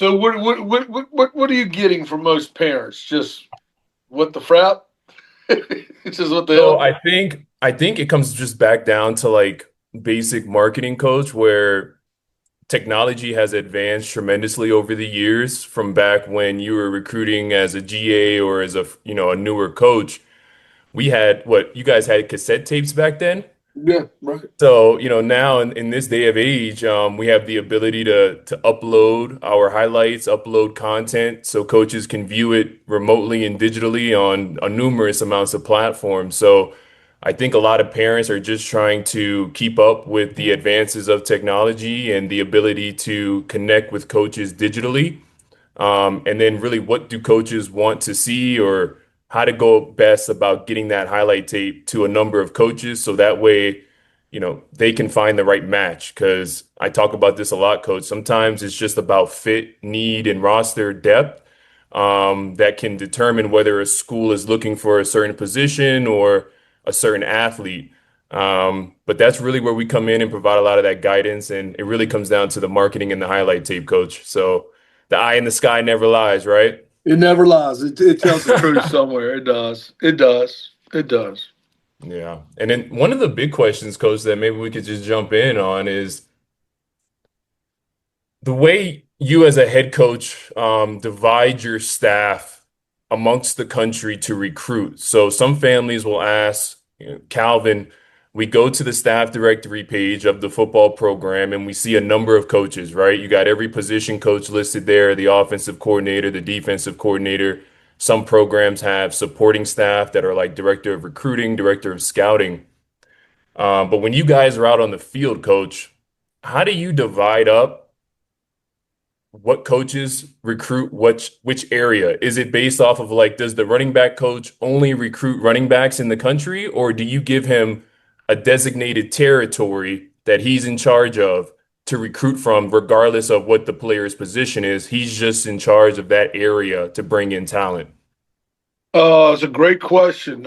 So what are you getting from most parents? Just what the frap? It's just what the So hell? I think it comes just back down to like basic marketing coach where technology has advanced tremendously over the years from back when you were recruiting as a GA or as a newer coach. We had what you guys had cassette tapes back then. Yeah, right. So, now in this day of age, we have the ability to upload our highlights, upload content so coaches can view it remotely and digitally on numerous amounts of platforms. So I think a lot of parents are just trying to keep up with the advances of technology and the ability to connect with coaches digitally. And then really what do coaches want to see or how to go best about getting that highlight tape to a number of coaches so that way, they can find the right match. Because I talk about this a lot, coach. Sometimes it's just about fit, need, and roster depth that can determine whether a school is looking for a certain position or a certain athlete. But that's really where we come in and provide a lot of that guidance. And it really comes down to the marketing and the highlight tape, coach. So the eye in the sky never lies, right? It never lies. It tells the truth somewhere. It does. It does. It does. Yeah. And then one of the big questions, coach, that maybe we could just jump in on is the way you as a head coach divide your staff amongst the country to recruit. So some families will ask, Kalvin, we go to the staff directory page of the football program and we see a number of coaches, right? You got every position coach listed there, the offensive coordinator, the defensive coordinator. Some programs have supporting staff that are like director of recruiting, director of scouting. But when you guys are out on the field, coach, how do you divide up what coaches recruit which area? Is it based off of like, does the running back coach only recruit running backs in the country, or do you give him a designated territory that he's in charge of to recruit from, regardless of what the player's position is? He's just in charge of that area to bring in talent. It's a great question.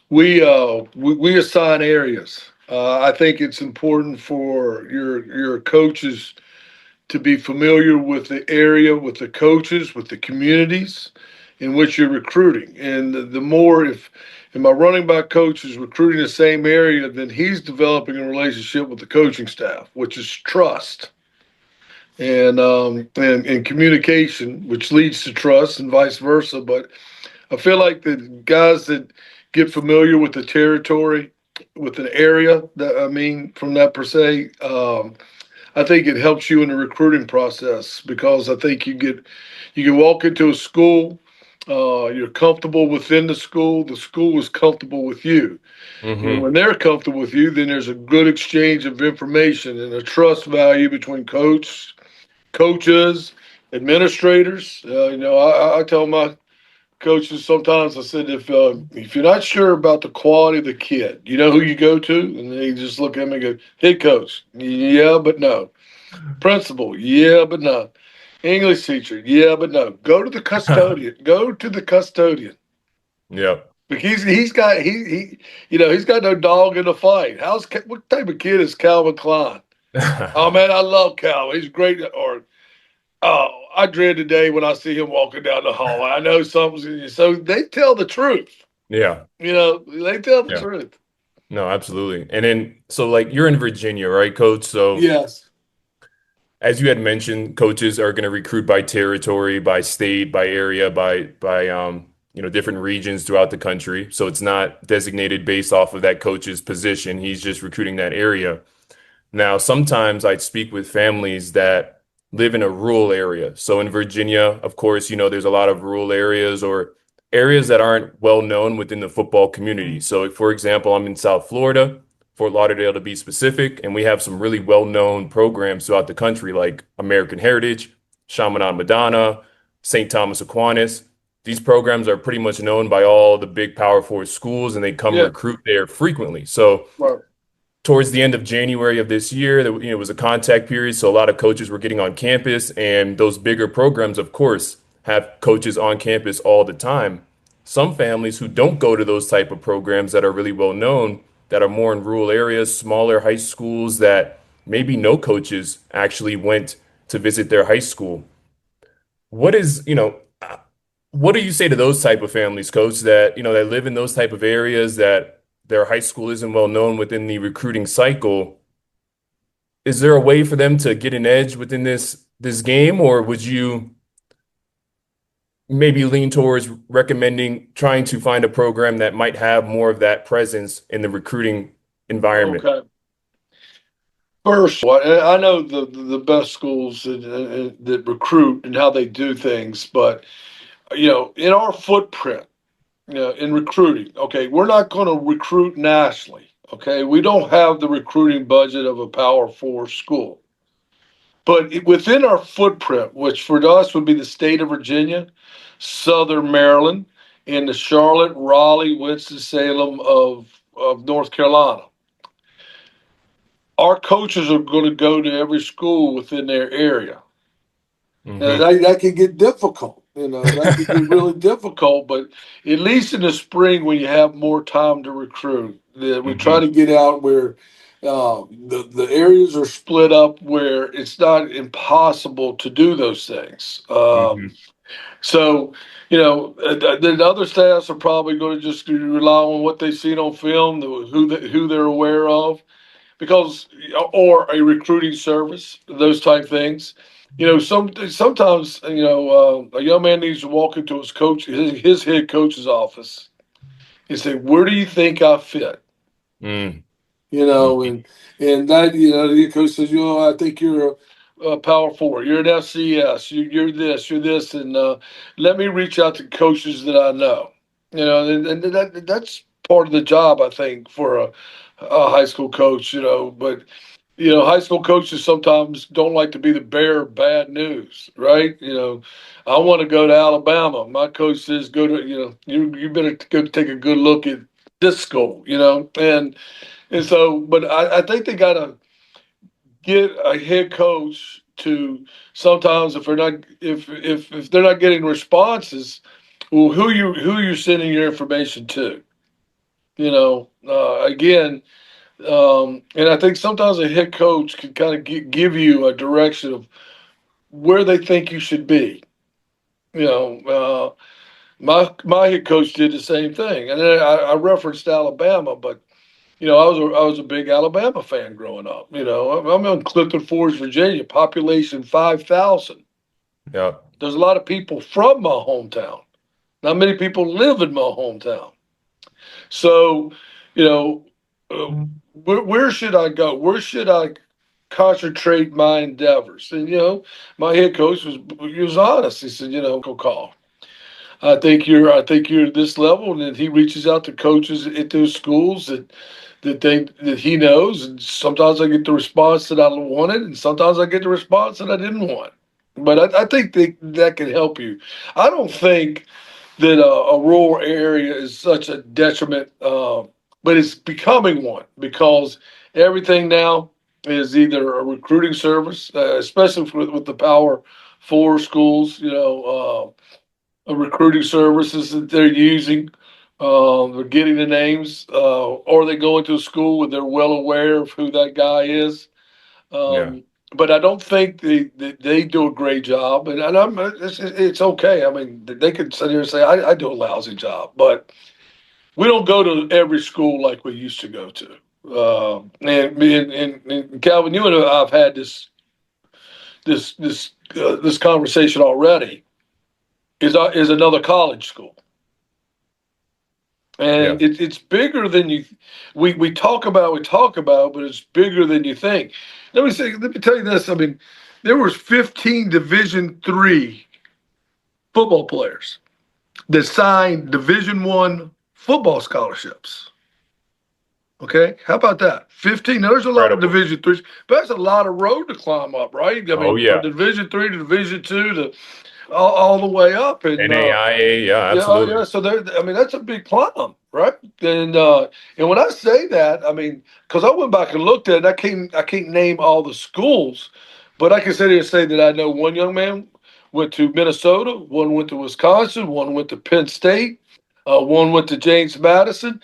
We assign areas. I think it's important for your coaches to be familiar with the area, with the coaches, with the communities in which you're recruiting. And the more if my running back coach is recruiting the same area, then he's developing a relationship with the coaching staff, which is trust and communication, which leads to trust and vice versa. But I feel like the guys that get familiar with the territory, with an area that I mean from that per se, I think it helps you in the recruiting process because I think you can walk into a school, you're comfortable within the school is comfortable with you. And Hmm. when they're comfortable with you, then there's a good exchange of information and a trust value between coaches, administrators. I tell my coaches sometimes I said if you're not sure about the quality of the kid, you know who you go to, and they just look at me and go, "Head coach, yeah, but no. Principal, yeah, but no. English teacher, yeah, but no. Go to the custodian. Go to the custodian. Yep. But he's got no dog in the fight. What type of kid is Calvin Klein? Oh man, I love Calvin. He's great. Or oh, I dread the day when I see him walking down the hall. I know something. So they tell the truth. Yeah. They tell the Yeah. truth. No, absolutely. And then, so like you're in Virginia, right, coach? So Yes. as you had mentioned, coaches are going to recruit by territory, by state, by area, by different regions throughout the country. So it's not designated based off of that coach's position. He's just recruiting that area. Now, sometimes I speak with families that live in a rural area. So in Virginia, of course, there's a lot of rural areas or areas that aren't well known within the football community. So, for example, I'm in South Florida, Fort Lauderdale to be specific, and we have some really well-known programs throughout the country like American Heritage, Chaminade Madonna, St. Thomas Aquinas. These programs are pretty much known by all the big Power Four schools, and they come Yeah. recruit there frequently. So Right. towards the end of January of this year, it was a contact period, so a lot of coaches were getting on campus, and those bigger programs, of course, have coaches on campus all the time. Some families who don't go to those type of programs that are really well known, that are more in rural areas, smaller high schools that maybe no coaches actually went to visit their high school. What is, what do you say to those type of families, coach, that, that live in those type of areas that their high school isn't well known within the recruiting cycle? Is there a way for them to get an edge within this game, or would you maybe lean towards recommending trying to find a program that might have more of that presence in the recruiting environment? Okay. First, I know the best schools that recruit and how they do things, but in our footprint, in recruiting, okay, we're not going to recruit nationally. Okay, we don't have the recruiting budget of a Power Four school, but within our footprint, which for us would be the state of Virginia, Southern Maryland, and the Charlotte, Raleigh, Winston-Salem of North Carolina, our coaches are going to go to every school within their area. Now, Hmm. that can get difficult. That can get really difficult. But at least in the spring, when you have more time to recruit, we try Hmm. to get out where the areas are split up where it's not impossible to do those things. Hmm. So, the other staffs are probably going to just rely on what they've seen on film, who they're aware of because or a recruiting service, those type things. Sometimes a young man needs to walk into his head coach's office and say, "Where do you think I fit?" Mm. You know, and that the coach says, I think you're a power forward. You're an FCS. You're this. You're this, and let me reach out to coaches that I know. And that's part of the job, I think, for a high school coach. But high school coaches sometimes don't like to be the bearer of bad news, right? I want to go to Alabama. My coach says, go to, you better go take a good look at this school, and so, but I think they got to get a head coach to sometimes if they're not getting responses, well, who you're sending your information to, again, and I think sometimes a head coach can kind of give you a direction of where they think you should be. My head coach did the same thing, and then I referenced Alabama, but I was a big Alabama fan growing up. I'm in Clifton Forge, Virginia, population 5,000. Yeah. There's a lot of people from my hometown. Not many people live in my hometown. So, you know, where should I go? Where should I concentrate my endeavors? And my head coach was honest. He said, call. I think you're at this level, and then he reaches out to coaches at those schools that he knows, and sometimes I get the response that I wanted, and sometimes I get the response that I didn't want. But I think that can help you. I don't think that a rural area is such a detriment, but it's becoming one because everything now is either a recruiting service, especially with the Power Four schools. Recruiting services that they're using. They're getting the names, or they go into a school where they're well aware of who that guy is. Yeah. But I don't think they do a great job, and it's okay. I mean, they could sit here and say I do a lousy job, but we don't go to every school like we used to go to. And Calvin, you and I've had this conversation already. Is another college school. Yeah. And it's bigger than you. We talk about, but it's bigger than you think. Let me tell you this. I mean, there was 15 Division III football players that signed Division I football scholarships. Okay, how about that? 15. Now, there's a lot of Incredible. Division III, but that's a lot of road to climb up, right? I Oh mean, from yeah. Division III to Division II to all the way up, and NAIA. Yeah, yeah, oh yeah. absolutely. So there, I mean, that's a big climb, right? And when I say that, I mean, because I went back and looked at it, I can't name all the schools, but I can sit here and say that I know one young man went to Minnesota, one went to Wisconsin, one went to Penn State, one went to James Madison.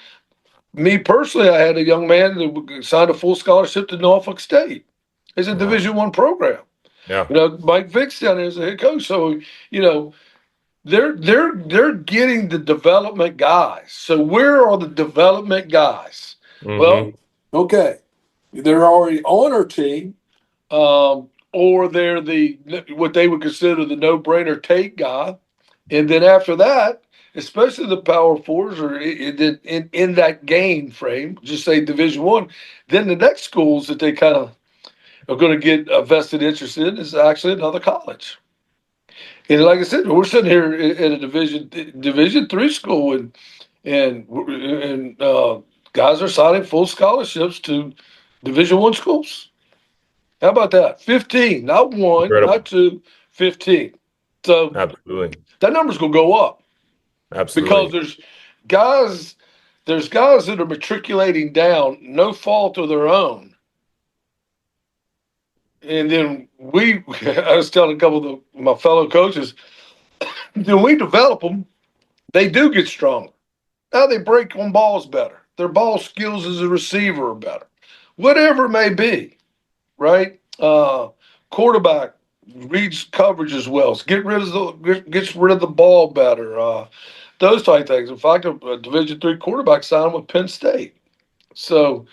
Me personally, I had a young man that signed a full scholarship to Norfolk State. It's a Wow. Division I program. Yeah. Mike Vick's down there as a head coach, so they're getting the development guys. So where are the development guys? Well, Hmm. okay, they're already on our team, or they're the what they would consider the no-brainer take guy, and then after that, especially the power fours or in that game frame, just say Division One, then the next schools that they kind of are going to get a vested interest in is actually another college. And like I said, we're sitting here at a Division three school, and guys are signing full scholarships to Division One schools. How about that? 15, not one, Incredible. not two, 15. So Absolutely. that number's gonna go up because Absolutely. guys, there's guys that are matriculating down, no fault of their own. And then I was telling a couple of my fellow coaches, then we develop them, they do get stronger. Now they break on balls better. Their ball skills as a receiver are better. Whatever it may be, right? Quarterback reads coverage as well. Gets rid of the ball better. Those type things. In fact, a Division three quarterback signed with Penn State. So,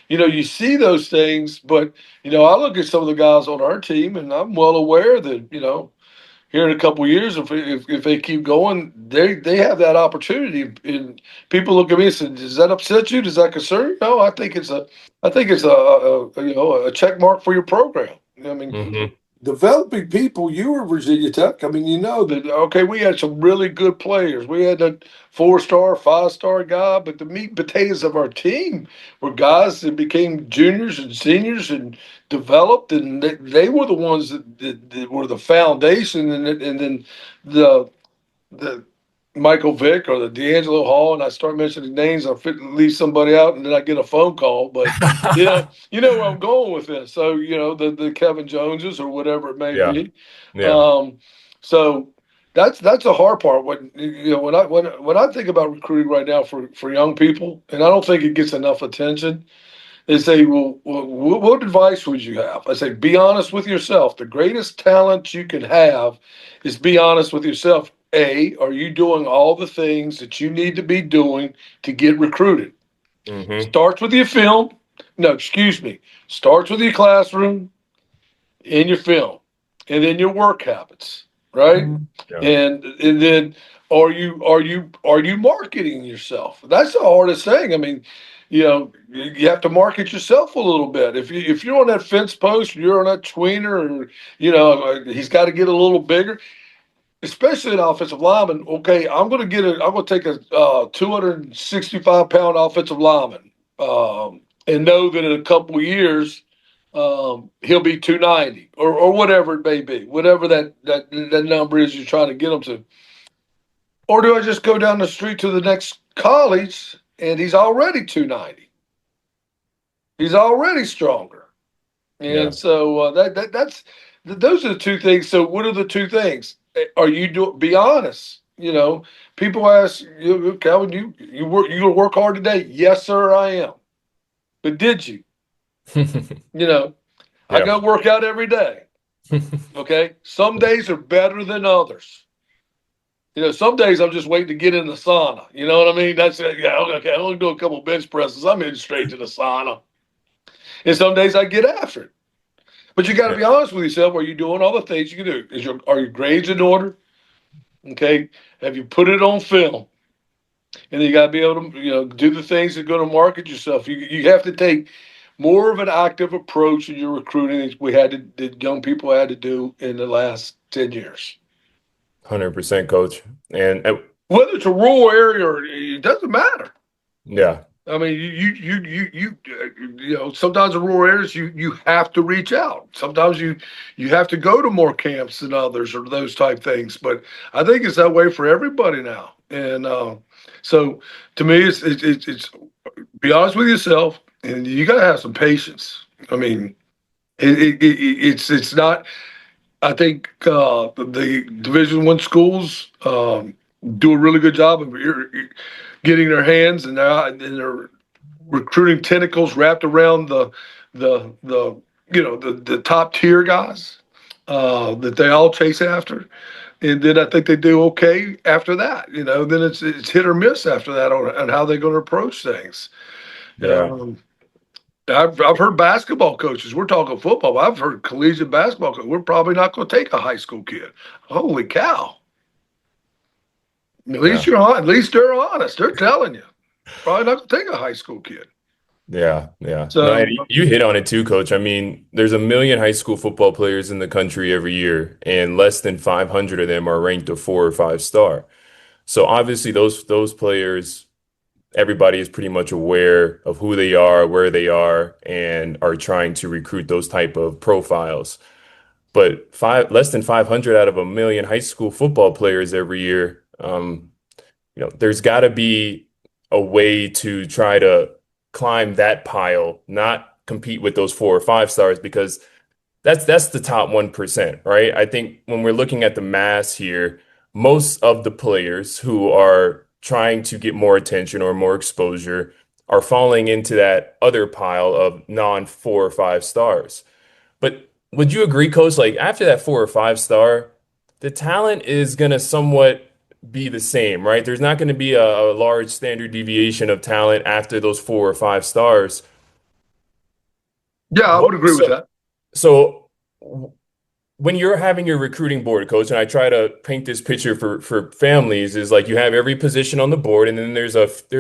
you see those things, but I look at some of the guys on our team, and I'm well aware that here in a couple of years, if they keep going, they have that opportunity. And people look at me and say, "Does that upset you? Does that concern you?" No, I think it's a check mark for your program. I mean, Hmm. developing people. You were Virginia Tech. I mean, you know that. Okay, we had some really good players. We had a 4-star, 5-star guy, but the meat and potatoes of our team were guys that became juniors and seniors and developed, and they were the ones that were the foundation, and then the Michael Vick or the D'Angelo Hall, and I start mentioning names, I fit leave somebody out, and then I get a phone call. But where I'm going with this. So the Kevin Joneses or whatever it may Yeah. be. Yeah. Um, so that's the hard part. When I think about recruiting right now for young people, and I don't think it gets enough attention. They say, well, what advice would you have? I say, be honest with yourself. The greatest talent you can have is be honest with yourself. A, are you doing all the things that you need to be doing to get recruited? Hmm. Starts with your film. No, excuse me. Starts with your classroom and your film, and then your work habits, right? Yeah. And then are you marketing yourself? That's the hardest thing. I mean, you have to market yourself a little bit. If you're on that fence post, you're on that tweener, or he's got to get a little bigger, especially an offensive lineman. Okay, I'm going to take a 265-pound offensive lineman, and know that in a couple of years, he'll be 290 or whatever it may be, whatever that number is you're trying to get him to. Or do I just go down the street to the next college and he's already 290? He's already stronger. And Yeah. so those are the two things. So what are the two things? Are you be honest? People ask you, Calvin, you gonna work hard today? Yes, sir, I am. But did you? You know, I Yeah. go work out every day. Okay. Some days are better than others. Some days I'm just waiting to get in the sauna. You know what I mean? That's it. Yeah, okay. I'm gonna do a couple bench presses. I'm in straight to the sauna. And some days I get after it. But you got to Yeah. be honest with yourself. Are you doing all the things you can do? Are your grades in order? Okay. Have you put it on film? And you got to be able to do the things that are going to market yourself. You have to take more of an active approach in your recruiting that young people had to do in the last 10 years. 100% coach. And Whether it's a rural area or it doesn't matter. yeah. I mean, sometimes in rural areas you have to reach out. Sometimes you have to go to more camps than others or those type things. But I think it's that way for everybody now. And so to me, it's be honest with yourself, and you got to have some patience. I mean, it's not. I think the Division One schools do a really good job of getting their hands and their recruiting tentacles wrapped around the top tier guys. that they all chase after. And then I think they do okay after that. Then it's hit or miss after that on how they're going to approach things. Yeah. Um, I've heard basketball coaches. We're talking football. But I've heard collegiate basketball coaches. We're probably not going to take a high school kid. Holy cow! At least Yeah. you're on. At least they're honest. They're telling you probably not going to take a high school kid. Yeah, yeah. No, and So you hit on it too, Coach. I mean, there's a million high school football players in the country every year, and less than 500 of them are ranked a 4 or 5 star. So obviously, those players, everybody is pretty much aware of who they are, where they are, and are trying to recruit those type of profiles. But less than 500 out of a million high school football players every year. There's got to be a way to try to climb that pile, not compete with those 4 or 5 stars because that's the top 1%, right? I think when we're looking at the mass here, most of the players who are trying to get more attention or more exposure are falling into that other pile of non 4 or 5 stars. But would you agree, Coach? Like after that 4 or 5 star, the talent is gonna somewhat be the same, right? There's not gonna be a large standard deviation of talent after those 4 or 5 stars. yeah, I What, would agree with so, that. so when you're having your recruiting board, Coach, and I try to paint this picture for families, is like you have every position on the board, and then there's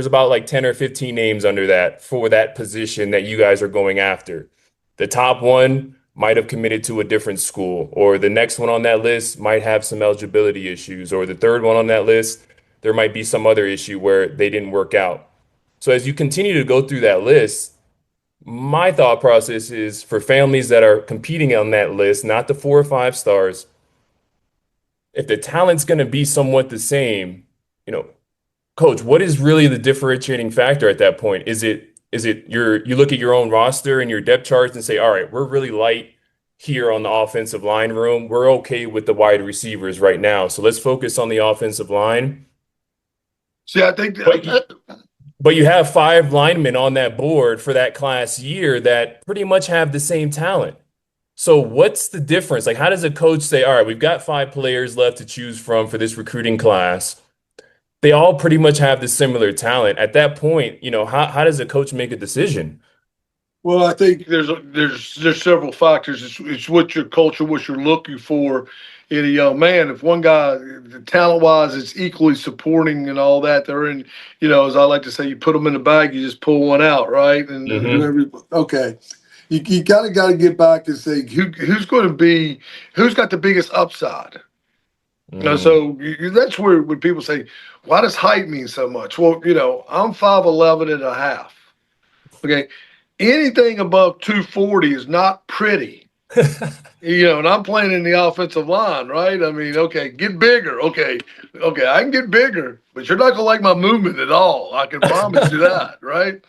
about like 10 or 15 names under that for that position that you guys are going after. The top one might have committed to a different school, or the next one on that list might have some eligibility issues, or the third one on that list, there might be some other issue where they didn't work out. So as you continue to go through that list, my thought process is for families that are competing on that list, not the 4 or 5 stars, if the talent's going to be somewhat the same, you know, coach, what is really the differentiating factor at that point? Is it you look at your own roster and your depth charts and say, all right, we're really light here on the offensive line room. We're okay with the wide receivers right now. So let's focus on the offensive line. See, I think But but you have 5 linemen on that board for that class year that pretty much have the same talent. So what's the difference? Like, how does a coach say, all right, we've got 5 players left to choose from for this recruiting class. They all pretty much have the similar talent. At that point, how does a coach make a decision? well, I think there's several factors. It's what your culture, what you're looking for in a young man. If one guy, talent wise, is equally supporting and all that, they're in. As I like to say, you put them in the bag, you just pull one out, right? And Hmm. whoever. Okay, you kind of got to get back and say who's going to be who's got the biggest upside. Mm. So that's where when people say, why does height mean so much? Well, I'm 5'11" and a half. Okay. Anything above 240 is not pretty. And I'm playing in the offensive line, right? I mean, okay, get bigger. Okay, I can get bigger, but you're not gonna like my movement at all. I can promise you that, right?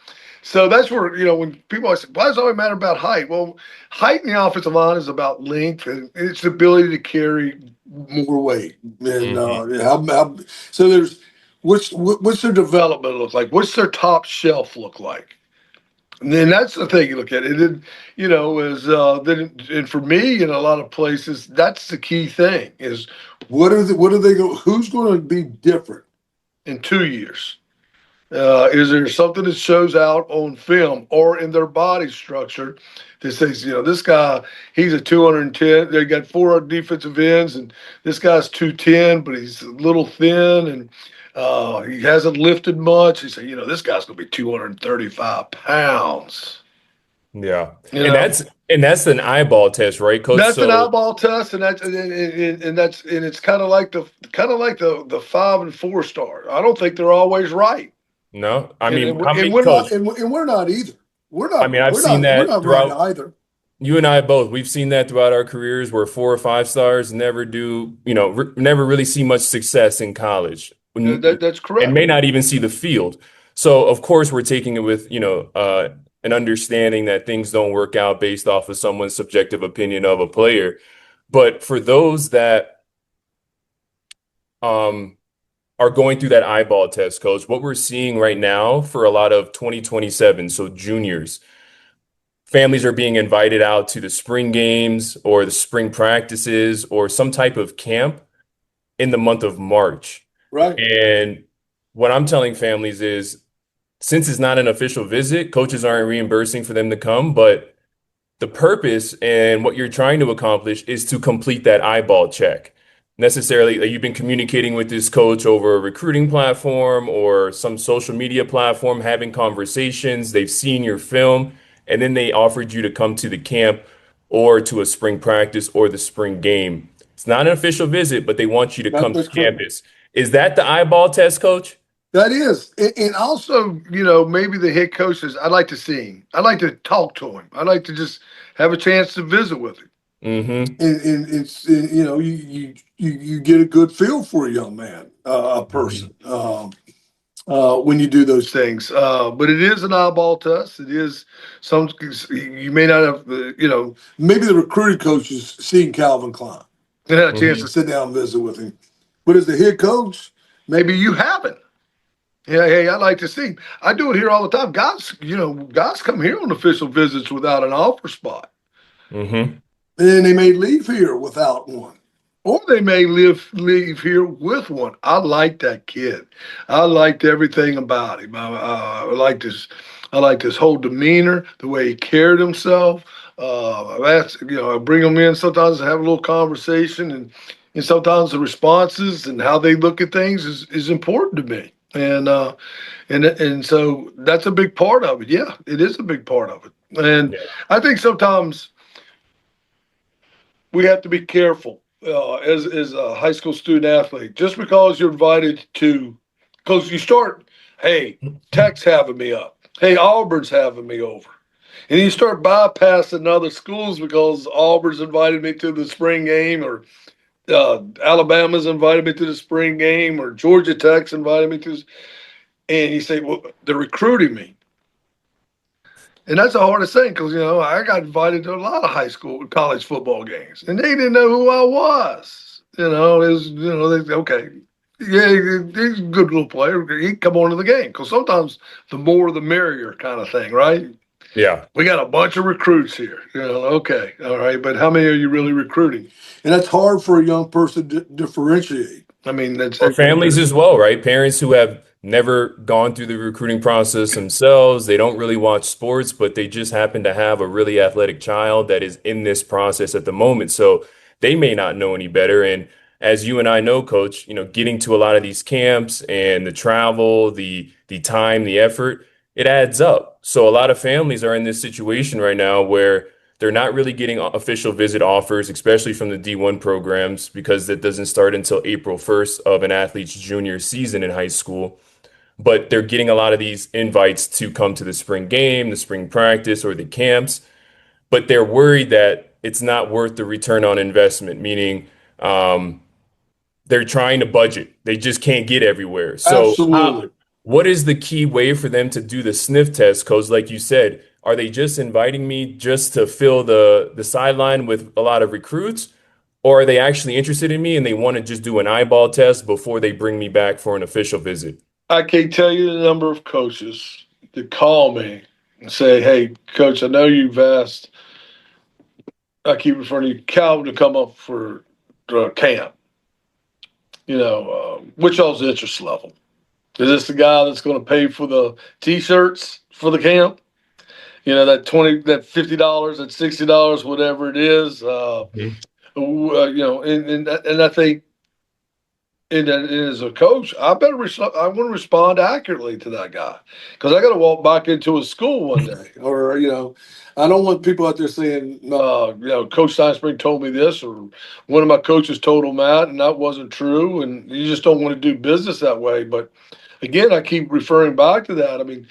So that's where when people always say, "Why does it always matter about height?" Well, height in the offensive line is about length and its ability to carry more weight. And Hmm. so there's what's their development look like? What's their top shelf look like? And then that's the thing you look at. It, is then and for me in a lot of places, that's the key thing is what are they go? Who's going to be different in 2 years? Is there something that shows out on film or in their body structure that says, this guy, he's a 210. They got four defensive ends, and this guy's 210, but he's a little thin and he hasn't lifted much. He said, this guy's going to be 235 pounds. Yeah. You And know, that's an eyeball test, right, coach? that's an So eyeball test, and it's kind of like the 5 and 4 star. I don't think they're always right. no, I And mean, and we're, how and many we're not coach? and we're not either. We're I not mean, I've we're seen not we're that not right throughout. either. You and I both, we've seen that throughout our careers where 4 or 5 stars never do, never really see much success in college That's and correct. may not even see the field. So, of course, we're taking it with, an understanding that things don't work out based off of someone's subjective opinion of a player. But for those that um, are going through that eyeball test, coach, what we're seeing right now for a lot of 2027, so juniors, families are being invited out to the spring games or the spring practices or some type of camp in the month of March. Right. And what I'm telling families is, since it's not an official visit, coaches aren't reimbursing for them to come, but the purpose and what you're trying to accomplish is to complete that eyeball check. Necessarily, like you've been communicating with this coach over a recruiting platform or some social media platform, having conversations, they've seen your film, and then they offered you to come to the camp or to a spring practice or the spring game. It's not an official visit, but they want you to come to That's correct. campus. Is that the eyeball test, coach? That is, and also, maybe the head coaches. I'd like to see him. I'd like to talk to him. I'd like to just have a chance to visit with him. Mm-hmm. And it's you get a good feel for a young man, a person, when you do those things. But it is an eyeball test. It is some you may not have, maybe the recruiting coaches seen Calvin Klein and had a chance to Mm-hmm. sit down and visit with him. But as the head coach, maybe you haven't. Yeah, hey, I like to see. I do it here all the time. Guys come here on official visits without an offer spot, Mm-hmm. and then they may leave here without one, or they may leave here with one. I like that kid. I liked everything about him. I like this. I like his whole demeanor, the way he carried himself. I bring him in sometimes to have a little conversation, and sometimes the responses and how they look at things is important to me. And so that's a big part of it. Yeah, it is a big part of it. And Yeah. I think sometimes we have to be careful as a high school student athlete. Just because you're invited to, because you start, hey, Tech's having me up. Hey, Auburn's having me over. And you start bypassing other schools because Auburn's invited me to the spring game, or Alabama's invited me to the spring game, or Georgia Tech's invited me to. And you say, well, they're recruiting me. And that's the hardest thing because, I got invited to a lot of high school, college football games, and they didn't know who I was. Okay, yeah, he's a good little player. He can come on to the game because sometimes the more the merrier kind of thing, right? Yeah. We got a bunch of recruits here. Okay, all right, but how many are you really recruiting? And that's hard for a young person to differentiate. I mean, that's Or families as well, right? Parents who have never gone through the recruiting process themselves. They don't really watch sports, but they just happen to have a really athletic child that is in this process at the moment. So they may not know any better. And as you and I know, coach, getting to a lot of these camps and the travel, the time, the effort, it adds up. So a lot of families are in this situation right now where they're not really getting official visit offers, especially from the D1 programs, because that doesn't start until April 1st of an athlete's junior season in high school. But they're getting a lot of these invites to come to the spring game, the spring practice, or the camps. But they're worried that it's not worth the return on investment, meaning they're trying to budget. They just can't get everywhere. So absolutely. what is the key way for them to do the sniff test? Because like you said, are they just inviting me just to fill the sideline with a lot of recruits? Or are they actually interested in me and they want to just do an eyeball test before they bring me back for an official visit? I can't tell you the number of coaches that call me and say, "Hey, coach, I know you've asked. I keep referring to you, Calvin, to come up for camp. What's y'all's interest level? Is this the guy that's going to pay for the T-shirts for the camp? That that $50, that $60, whatever it is. And I think, and as a coach, I I want to respond accurately to that guy because I got to walk back into a school one day, or I don't want people out there saying, Coach Stinespring told me this, or one of my coaches told him that, and that wasn't true, and you just don't want to do business that way. But again, I keep referring back to that. I mean,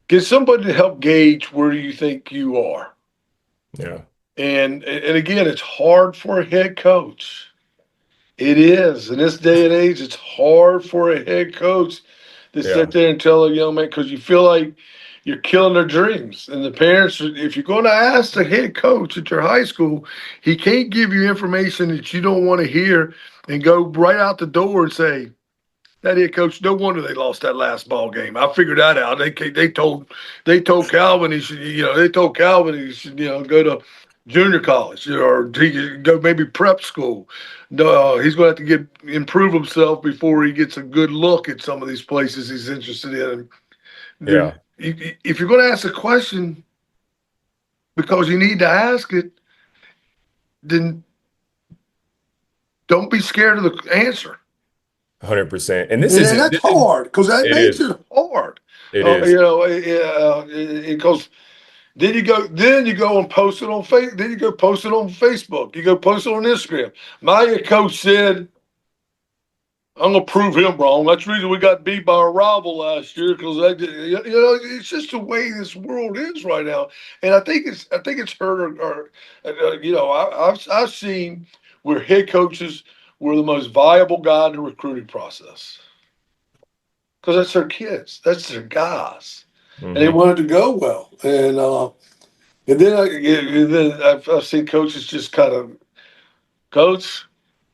get somebody to help gauge where you think you are. Yeah. And again, it's hard for a head coach. It is. In this day and age, it's hard for a head coach to Yeah. sit there and tell a young man because you feel like you're killing their dreams. And the parents, if you're going to ask the head coach at your high school, he can't give you information that you don't want to hear and go right out the door and say, that head coach. No wonder they lost that last ball game. I figured that out. They told Kalvin he should go to junior college or he could go maybe prep school. No, he's going to have to improve himself before he gets a good look at some of these places he's interested in. Yeah, If you're going to ask a question because you need to ask it, then don't be scared of the answer. 100%. And this And isn't, that's hard because that it makes is, it hard. it is. Because then you go and post it on then you go post it on Facebook. You go post it on Instagram. My coach said, I'm gonna prove him wrong. That's the reason we got beat by our rival last year because it's just the way this world is right now. And I think it's hurt. I've seen where head coaches were the most viable guy in the recruiting process because that's their kids, that's their guys, and they Hmm. wanted to go well. And then I've seen coaches just kind of coach.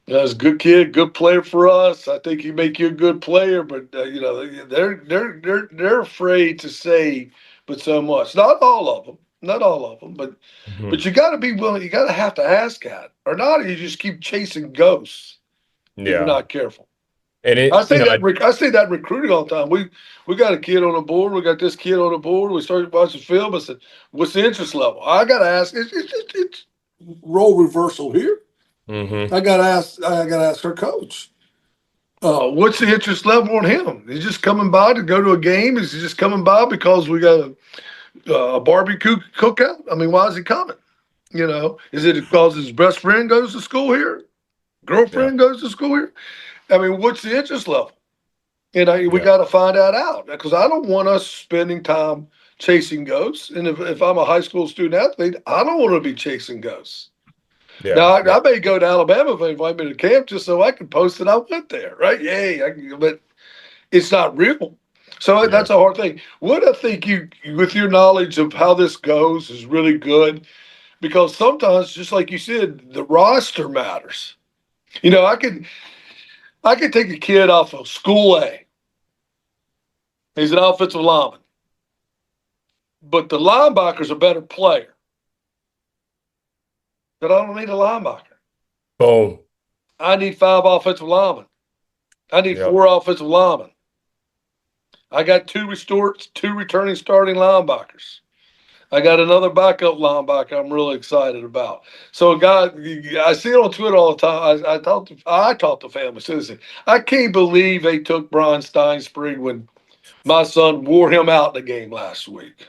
He's a good kid, good player for us. I think he make you a good player, but they're afraid to say, but so much. Not all of them, but Hmm. you got to be willing. You got to have to ask that, or not. You just keep chasing ghosts if you're Yeah. not careful. And I it, say that I say that recruiting all the time. We got a kid on the board. We got this kid on the board. We started watching film. I said, "What's the interest level?" I got to ask. It's role reversal here. hmm I got to ask her coach. What's the interest level on him? He's just coming by to go to a game. Is he just coming by because we got a barbecue cookout? I mean, why is he coming? Is it because his best friend goes to school here? Yeah. Girlfriend goes to school here? I mean, what's the interest level? We Yeah. got to find that out because I don't want us spending time chasing ghosts. And if I'm a high school student athlete, I don't want to be chasing ghosts. Now, Yeah. I may go to Alabama if they invite me to camp just so I can post that I went there, right? Yay. But it's not real. So Yeah. that's a hard thing. What I think with your knowledge of how this goes, is really good because sometimes, just like you said, the roster matters. I could take a kid off of school A. He's an offensive lineman, but the linebacker's a better player. But I don't need a linebacker. Boom. I need 5 offensive linemen. I need Yep. 4 offensive linemen. I got two returning starting linebackers. I got another backup linebacker I'm really excited about. So, a guy, I see it on Twitter all the time. I talk to family citizen. I can't believe they took Bryan Stinespring when my son wore him out in the game last week.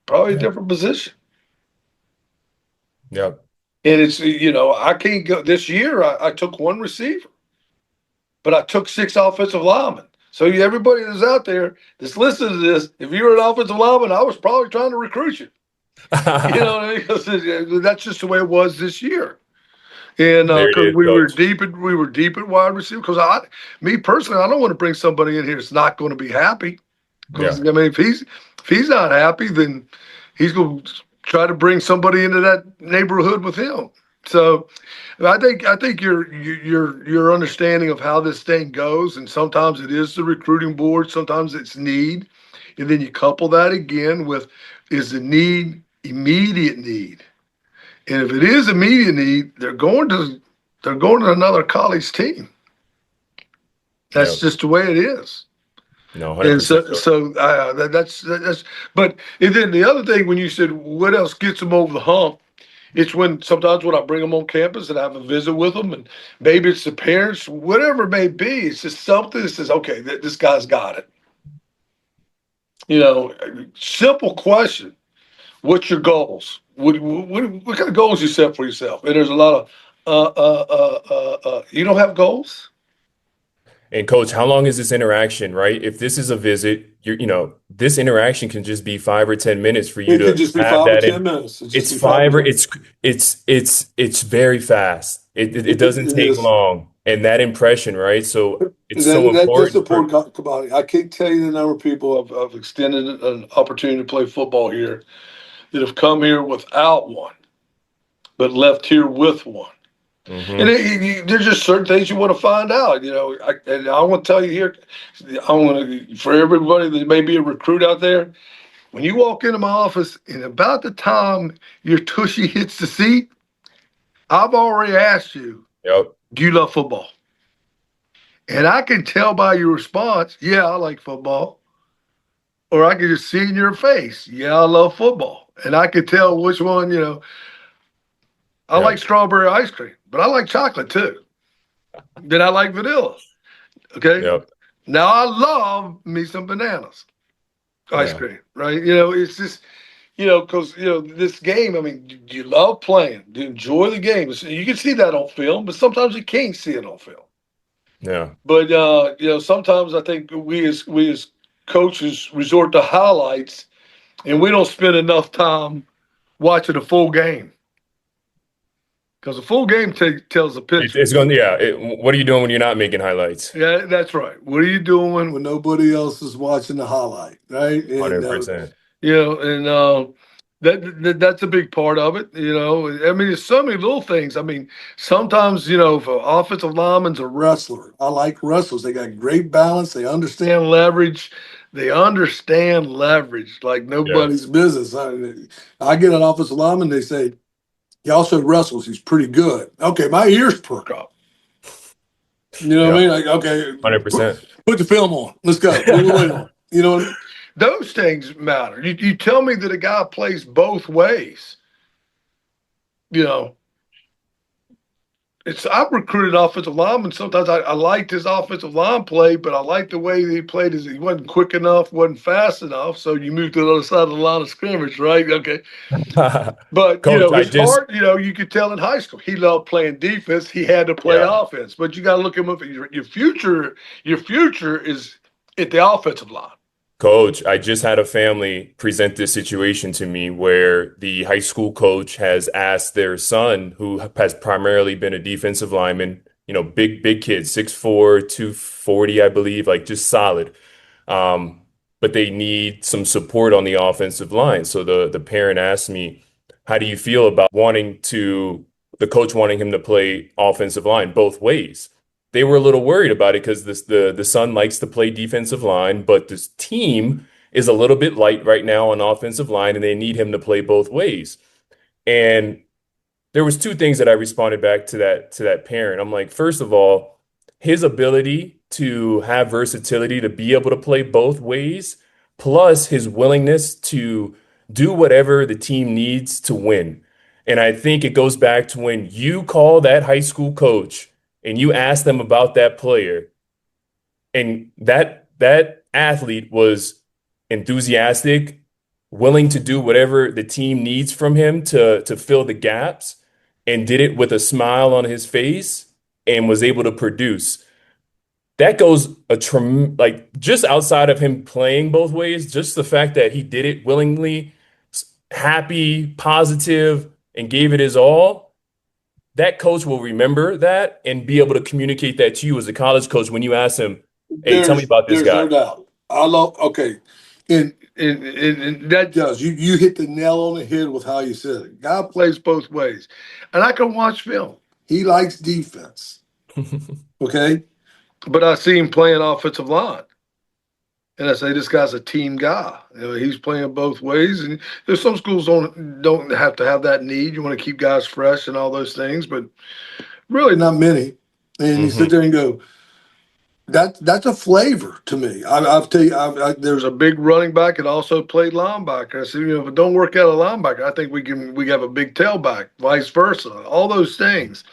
Probably a Yep. different position. Yep. And I can't go this year. I took 1 receiver, but I took 6 offensive linemen. So everybody that's out there that's listening to this, if you're an offensive lineman, I was probably trying to recruit you. You know what I mean? Because that's just the way it was this year. And There it because is, coach. we were deep at wide receiver. Because me personally, I don't want to bring somebody in here that's not going to be happy. Because Yeah. I mean, if he's not happy, then he's going to try to bring somebody into that neighborhood with him. So I think your understanding of how this thing goes, and sometimes it is the recruiting board, sometimes it's need, and then you couple that again with is the need immediate need, and if it is immediate need, they're going to another college team. That's Yep. just the way it is. No, And 100%, so, coach. so that's. But and then the other thing, when you said what else gets them over the hump, it's when sometimes when I bring them on campus and I have a visit with them, and maybe it's the parents, whatever it may be. It's just something that says, okay, this guy's got it. Simple question: what's your goals? What kind of goals you set for yourself? And there's a lot of you don't have goals. And coach, how long is this interaction, right? If this is a visit, this interaction can just be 5 or 10 minutes for you It could to just be have five or that ten in. minutes. It just It's be five or five or 10. it's very fast. It doesn't It take is. long. And that impression, right? So it's so That's the important poor for commodity. I can't tell you the number of people I've extended an opportunity to play football here that have come here without one, but left here with one. And Hmm. there's just certain things you want to find out. And I want to tell you here, I want to, for everybody that may be a recruit out there, when you walk into my office and about the time your tushy hits the seat, I've already asked you, Yep. do you love football? And I can tell by your response, yeah, I like football. Or I can just see in your face, yeah, I love football. And I can tell which one, I like Yep. strawberry ice cream, but I like chocolate too. Then I like vanilla. Okay. Yep. Now I love me some bananas ice Yeah. cream, right? It's just, because, this game, I mean, do you love playing? Do you enjoy the game? You can see that on film, but sometimes you can't see it on film. Yeah. But sometimes I think we as coaches resort to highlights, and we don't spend enough time watching a full game because a full game tells a picture. It's going. Yeah. What are you doing when you're not making highlights? Yeah, that's right. What are you doing when nobody else is watching the highlight, right? And 100%. and that's a big part of it. I mean, there's so many little things. I mean, sometimes if an offensive lineman's a wrestler, I like wrestlers. They got great balance. They understand leverage. They understand leverage like Yeah. nobody's business. I get an offensive lineman. They say he also wrestles. He's pretty good. Okay, my ears perk up. You know what I Yeah. mean? Like, okay, put, 100%. put the film on. Let's go. What are we waiting on? You know what I mean? Those things matter. You tell me that a guy plays both ways. You know, I've recruited offensive linemen. Sometimes I liked his offensive line play, but I liked the way he played. He wasn't quick enough, wasn't fast enough. So you move to the other side of the line of scrimmage, right? Okay. But Coach, I his just heart, you could tell in high school he loved playing defense. He had to play yeah. offense. But you got to look him up. Your future, is at the offensive line. Coach, I just had a family present this situation to me where the high school coach has asked their son, who has primarily been a defensive lineman, big kid, 6'4", 240, I believe, like just solid. Um, but they need some support on the offensive line. So the parent asked me, how do you feel about the coach wanting him to play offensive line both ways? They were a little worried about it because the son likes to play defensive line, but this team is a little bit light right now on offensive line, and they need him to play both ways. And there was two things that I responded back to that parent. I'm like, first of all, his ability to have versatility to be able to play both ways, plus his willingness to do whatever the team needs to win. And I think it goes back to when you call that high school coach and you ask them about that player, and that athlete was enthusiastic, willing to do whatever the team needs from him to fill the gaps, and did it with a smile on his face and was able to produce. That goes like just outside of him playing both ways, just the fact that he did it willingly, happy, positive, and gave it his all. That coach will remember that and be able to communicate that to you as a college coach when you ask him, "Hey, tell me about this There's guy." no doubt. I love okay, and that does you hit the nail on the head with how you said it. Guy plays both ways, and I can watch film. He likes defense, okay, but I see him playing offensive line, and I say this guy's a team guy. He's playing both ways, and there's some schools don't have to have that need. You want to keep guys fresh and all those things, but really not many. And you sit Hmm. there and go, that's a flavor to me. I've tell you, there's a big running back and also played linebacker. I said, if it don't work out a linebacker, I think we have a big tailback, vice versa. All those things,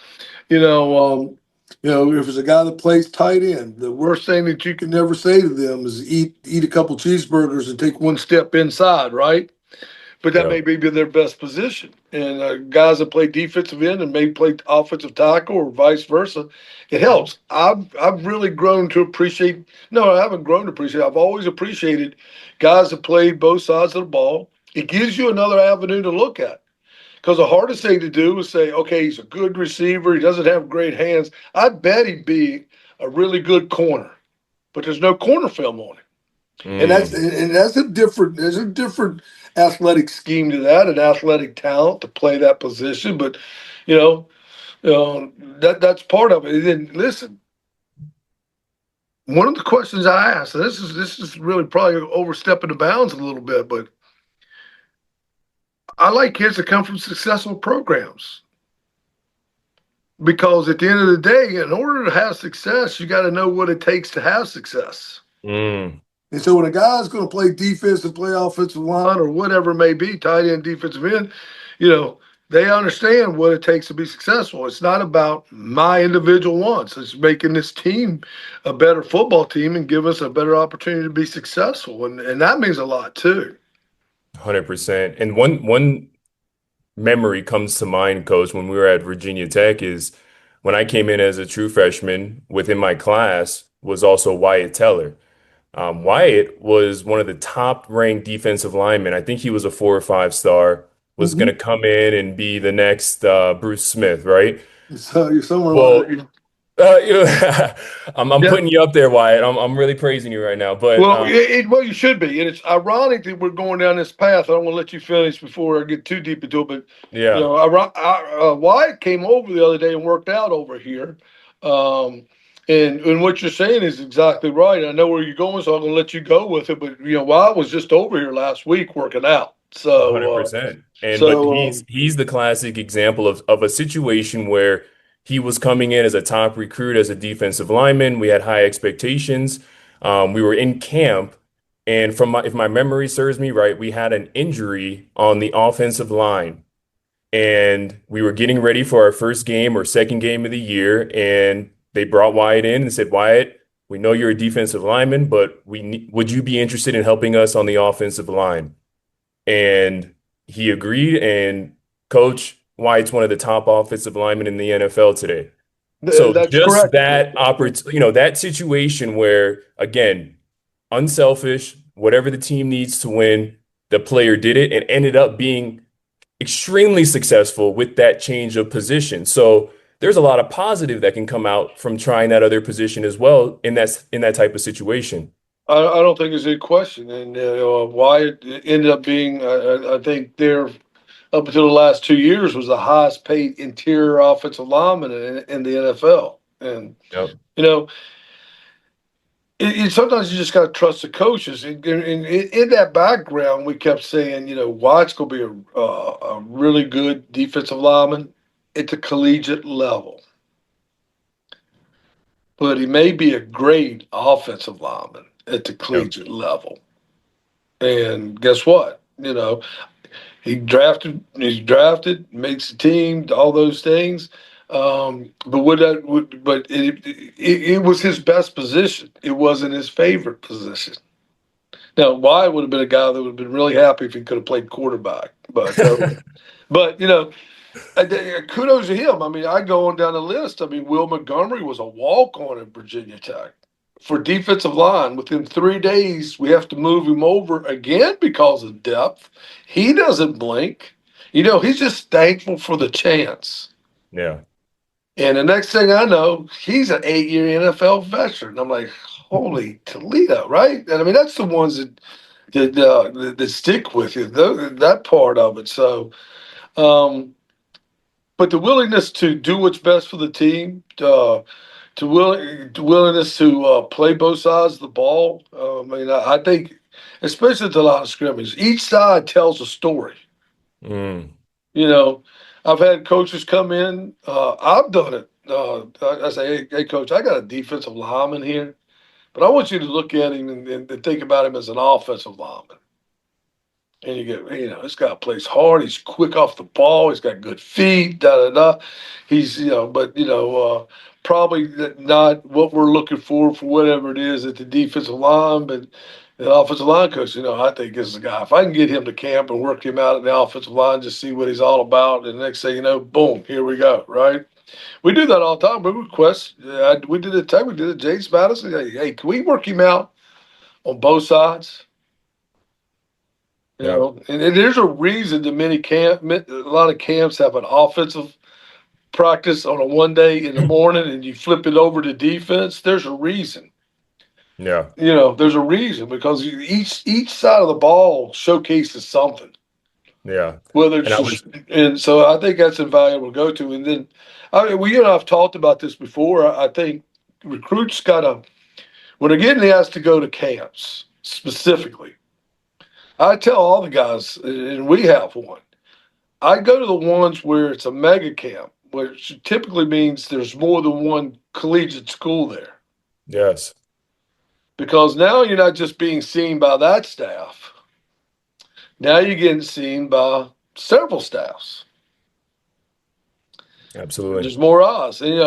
you know. If it's a guy that plays tight end, the worst thing that you can never say to them is eat a couple cheeseburgers and take one step inside, right? But that Yeah. may be their best position. And guys that play defensive end and may play offensive tackle or vice versa, it helps. I've really grown to appreciate. No, I haven't grown to appreciate. I've always appreciated guys that played both sides of the ball. It gives you another avenue to look at. Because the hardest thing to do is say, okay, he's a good receiver. He doesn't have great hands. I bet he'd be a really good corner, but there's no corner film on him. And that's Mm. and that's a different there's a different athletic scheme to that, an athletic talent to play that position. But you know, That's part of it. And then listen, one of the questions I asked, and this is really probably overstepping the bounds a little bit, but I like kids that come from successful programs because at the end of the day, in order to have success, you got to know what it takes to have success. Mm, And so when a guy's going to play defense and play offensive line or whatever it may be, tight end, defensive end, you know, they understand what it takes to be successful. It's not about my individual wants. It's making this team a better football team and give us a better opportunity to be successful. And that means a lot too. 100%. And one memory comes to mind, Coach, when we were at Virginia Tech is when I came in as a true freshman within my class was also Wyatt Teller. Wyatt was one of the top ranked defensive linemen. I think he was a 4 or 5 star, was going Mm-hmm. to come in and be the next Bruce Smith, right? So you're somewhere Well, like you know, I'm yeah. putting you up there, Wyatt. I'm really praising you right now. But Well, well, you should be, and it's ironic that we're going down this path. I don't want to let you finish before I get too deep into it, but yeah, Wyatt came over the other day and worked out over here, um, and what you're saying is exactly right. I know where you're going, so I'm going to let you go with it. But Wyatt was just over here last week working out, so 100%. And but so he's the classic example of a situation where he was coming in as a top recruit as a defensive lineman. We had high expectations. We were in camp, and if my memory serves me right, we had an injury on the offensive line, and we were getting ready for our first game or second game of the year, and they brought Wyatt in and said, Wyatt, we know you're a defensive lineman, but would you be interested in helping us on the offensive line? And he agreed. And Coach White's one of the top offensive linemen in the NFL today. So that's just correct. that opportunity, that situation where, again, unselfish, whatever the team needs to win, the player did it and ended up being extremely successful with that change of position. So there's a lot of positive that can come out from trying that other position as well in that type of situation. I don't think there's any question, and why it ended up being, I think they're up until the last 2 years was the highest paid interior offensive lineman in the NFL. And Yep. you know, sometimes you just got to trust the coaches. And in that background, we kept saying, White's going to be a really good defensive lineman at the collegiate level, but he may be a great offensive lineman at the Yep. collegiate level. And guess what? He's drafted, makes the team, all those things. But it was his best position. It wasn't his favorite position. Now, Wyatt would have been a guy that would have been really happy if he could have played quarterback. But kudos to him. I mean, I go on down the list. I mean, Will Montgomery was a walk on at Virginia Tech for defensive line. Within 3 days, we have to move him over again because of depth. He doesn't blink. He's just thankful for the chance. Yeah. And the next thing I know, he's an 8-year NFL veteran. I'm like, holy Toledo, right? And I mean, that's the ones that stick with you, that part of it. So, but the willingness to do what's best for the team, willingness to play both sides of the ball. I mean, I think, especially at the line of scrimmage, each side tells a story. Mm. You know, I've had coaches come in. I've done it. I say, hey, coach, I got a defensive lineman here, but I want you to look at him and think about him as an offensive lineman. And you get, this guy plays hard. He's quick off the ball. He's got good feet. Da da da. He's, probably not what we're looking for whatever it is at the defensive line. But the offensive line coach, I think is the guy. If I can get him to camp and work him out at the offensive line, just see what he's all about, and the next thing you know, boom, here we go. Right? We do that all the time. We request. We did it. We did it. James Madison. Hey, can we work him out on both sides? Yep. And there's a reason that a lot of camps have an offensive practice on a one day in the morning, and you flip it over to defense. There's a reason. Yeah. There's a reason because each side of the ball showcases something. Yeah. Whether And it's I just, was, and so I think that's invaluable to go to. And then, I mean, we and I've talked about this before. I think recruits got to, when they're getting asked to go to camps specifically, I tell all the guys, and we have one, I go to the ones where it's a mega camp, which typically means there's more than one collegiate school there. yes, Because now you're not just being seen by that staff, now you're getting seen by several staffs. absolutely. There's more eyes. And,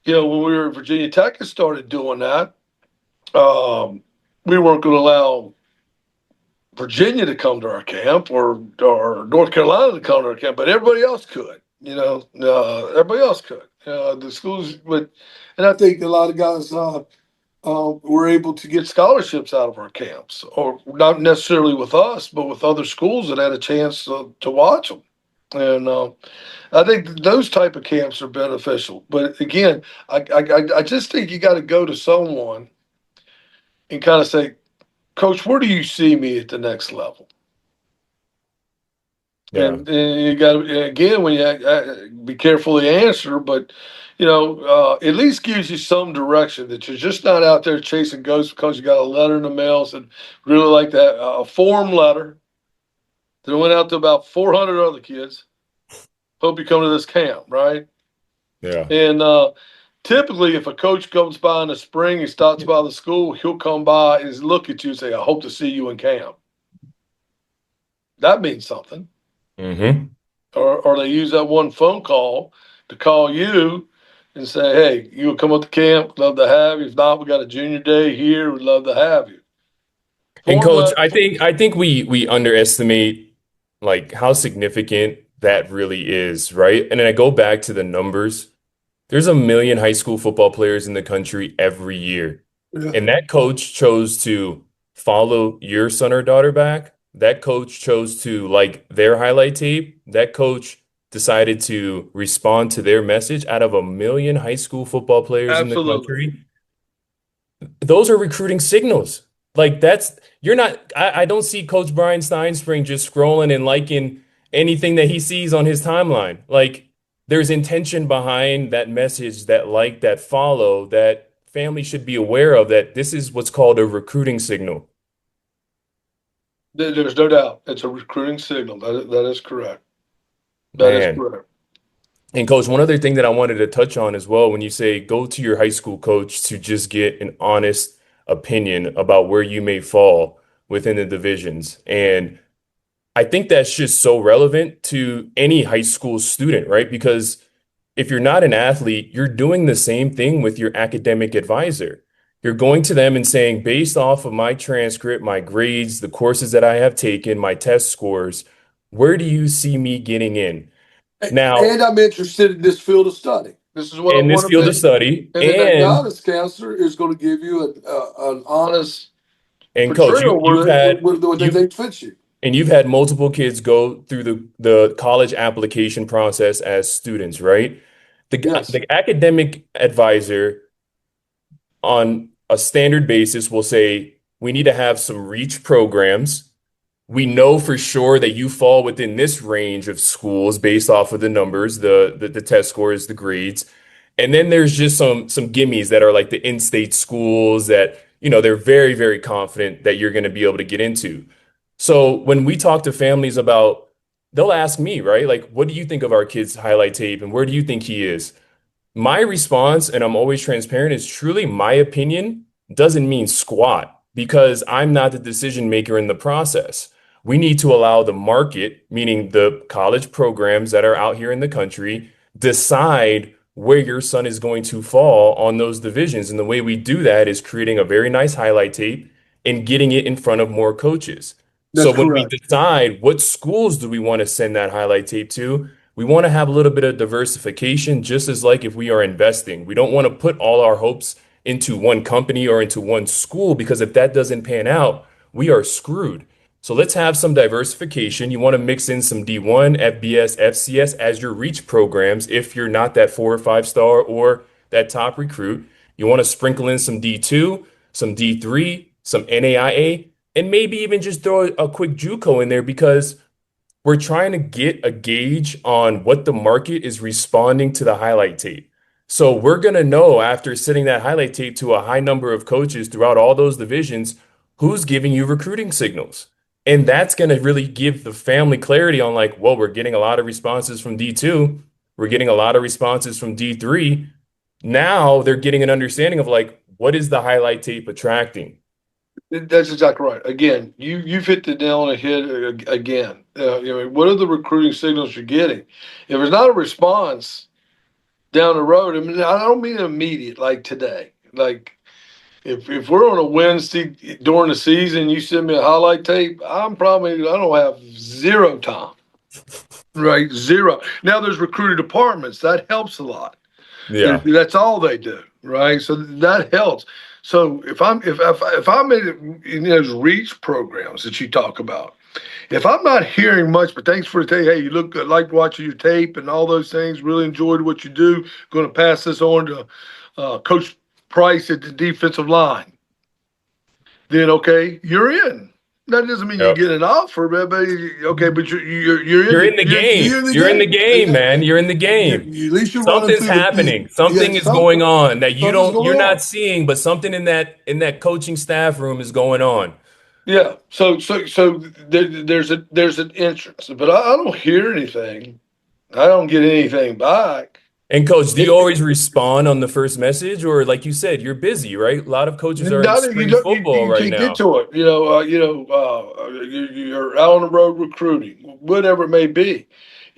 when we were at Virginia Tech and started doing that, um, we weren't going to allow Virginia to come to our camp or North Carolina to come to our camp, but everybody else could. Everybody else could. The schools, but and I think a lot of guys were able to get scholarships out of our camps, or not necessarily with us, but with other schools that had a chance to watch them. And I think those type of camps are beneficial. But again, I just think you got to go to someone and kind of say, Coach, where do you see me at the next level? Yeah. And you got to, again, when you be careful to answer, but at least gives you some direction that you're just not out there chasing ghosts because you got a letter in the mail and really like that a form letter that went out to about 400 other kids. Hope you come to this camp, right? Yeah. And typically, if a coach comes by in the spring, he stops by the school, he'll come by and look at you and say, "I hope to see you in camp." That means something. Hmm. Or they use that one phone call to call you and say, "Hey, you will come up to camp. Love to have you. If not, we got a junior day here. We'd love to have you." And Form coach, letter. I think we underestimate like how significant that really is, right? And then I go back to the numbers. There's a million high school football players in the country every year. Yeah, And that coach chose to follow your son or daughter back. That coach chose to like their highlight tape. That coach decided to respond to their message out of a million high school football players in the absolutely. country. Those are recruiting signals. Like that's you're not I don't see Coach Bryan Stinespring just scrolling and liking anything that he sees on his timeline. Like there's intention behind that message, that like, that follow, that family should be aware of that this is what's called a recruiting signal. There's no doubt. It's a recruiting signal. That is correct. That is Man. correct. And coach, one other thing that I wanted to touch on as well, when you say go to your high school coach to just get an honest opinion about where you may fall within the divisions. And I think that's just so relevant to any high school student, right? Because if you're not an athlete, you're doing the same thing with your academic advisor. You're going to them and saying, based off of my transcript, my grades, the courses that I have taken, my test scores, where do you see me getting in? Now, And I'm interested in this field of study. This is what I in this want to field of be. study, And then that guidance counselor is going to give you an honest and coach, portrayal where they you've think fits you. and you've had multiple kids go through the college application process as students, right? Yes, The academic advisor on a standard basis will say, we need to have some reach programs. We know for sure that you fall within this range of schools based off of the numbers, the test scores, the grades. And then there's just some gimmies that are like the in-state schools that, they're very, very confident that you're going to be able to get into. So when we talk to families about, they'll ask me, right? Like, what do you think of our kid's highlight tape and where do you think he is? My response, and I'm always transparent, is truly my opinion doesn't mean squat because I'm not the decision maker in the process. We need to allow the market, meaning the college programs that are out here in the country, decide where your son is going to fall on those divisions. And the way we do that is creating a very nice highlight tape and getting it in front of more coaches. that's So when we correct. decide what schools do we want to send that highlight tape to, we want to have a little bit of diversification, just as like if we are investing. We don't want to put all our hopes into one company or into one school because if that doesn't pan out, we are screwed. So let's have some diversification. You want to mix in some D1, FBS, FCS as your reach programs if you're not that 4 or 5 star or that top recruit. You want to sprinkle in some D2, some D3, some NAIA, and maybe even just throw a quick JUCO in there because we're trying to get a gauge on what the market is responding to the highlight tape. So we're going to know after sending that highlight tape to a high number of coaches throughout all those divisions who's giving you recruiting signals. And that's going to really give the family clarity on like, well, we're getting a lot of responses from D2. We're getting a lot of responses from D3. Now they're getting an understanding of like, what is the highlight tape attracting? That's exactly right. Again, you've hit the nail on the head again. What are the recruiting signals you're getting? If there's not a response down the road, I mean, I don't mean immediate like today. Like if we're on a Wednesday during the season, you send me a highlight tape, I don't have zero time. Right, zero. Now there's recruiter departments that helps a lot. Yeah. That's all they do, right? So that helps. So if I'm in those reach programs that you talk about, if I'm not hearing much, but thanks for the tape. Hey, you look good. Like watching your tape and all those things. Really enjoyed what you do. Going to pass this on to Coach Price at the defensive line. Then okay, you're in. That doesn't mean you Yep. get an offer, but okay, but you're in You're the in the you're game. in the You're in the game. game, man. You're in the game. At least you're running Something's through the happening. Something is going on that something's you're going not on. seeing, but something in that coaching staff room is going on. Yeah. There's an entrance, but I don't hear anything. I don't get anything back. And coach, do you It, always respond on the first message, or like you said, you're busy, right? A lot of coaches are in Not, you spring don't football you right can't get now. to it. You're out on the road recruiting, whatever it may be.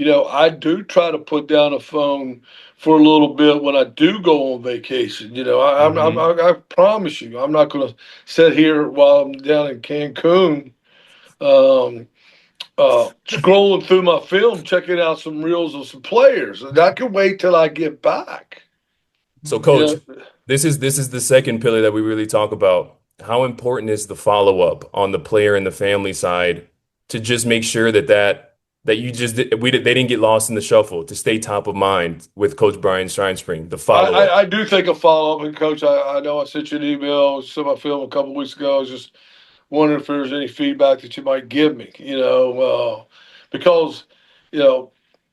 I do try to put down a phone for a little bit when I do go on vacation. Hmm. I promise you, I'm not going to sit here while I'm down in Cancun, um, scrolling through my film, checking out some reels of some players. And I can wait till I get back. So, You coach, know, this is the second pillar that we really talk about. How important is the follow-up on the player and the family side to just make sure that you just they didn't get lost in the shuffle to stay top of mind with Coach Bryan Stinespring, the I, follow-up. I do think a follow up, and Coach, I know I sent you an email, some I film a couple weeks ago. I was just wondering if there's any feedback that you might give me. Because you know,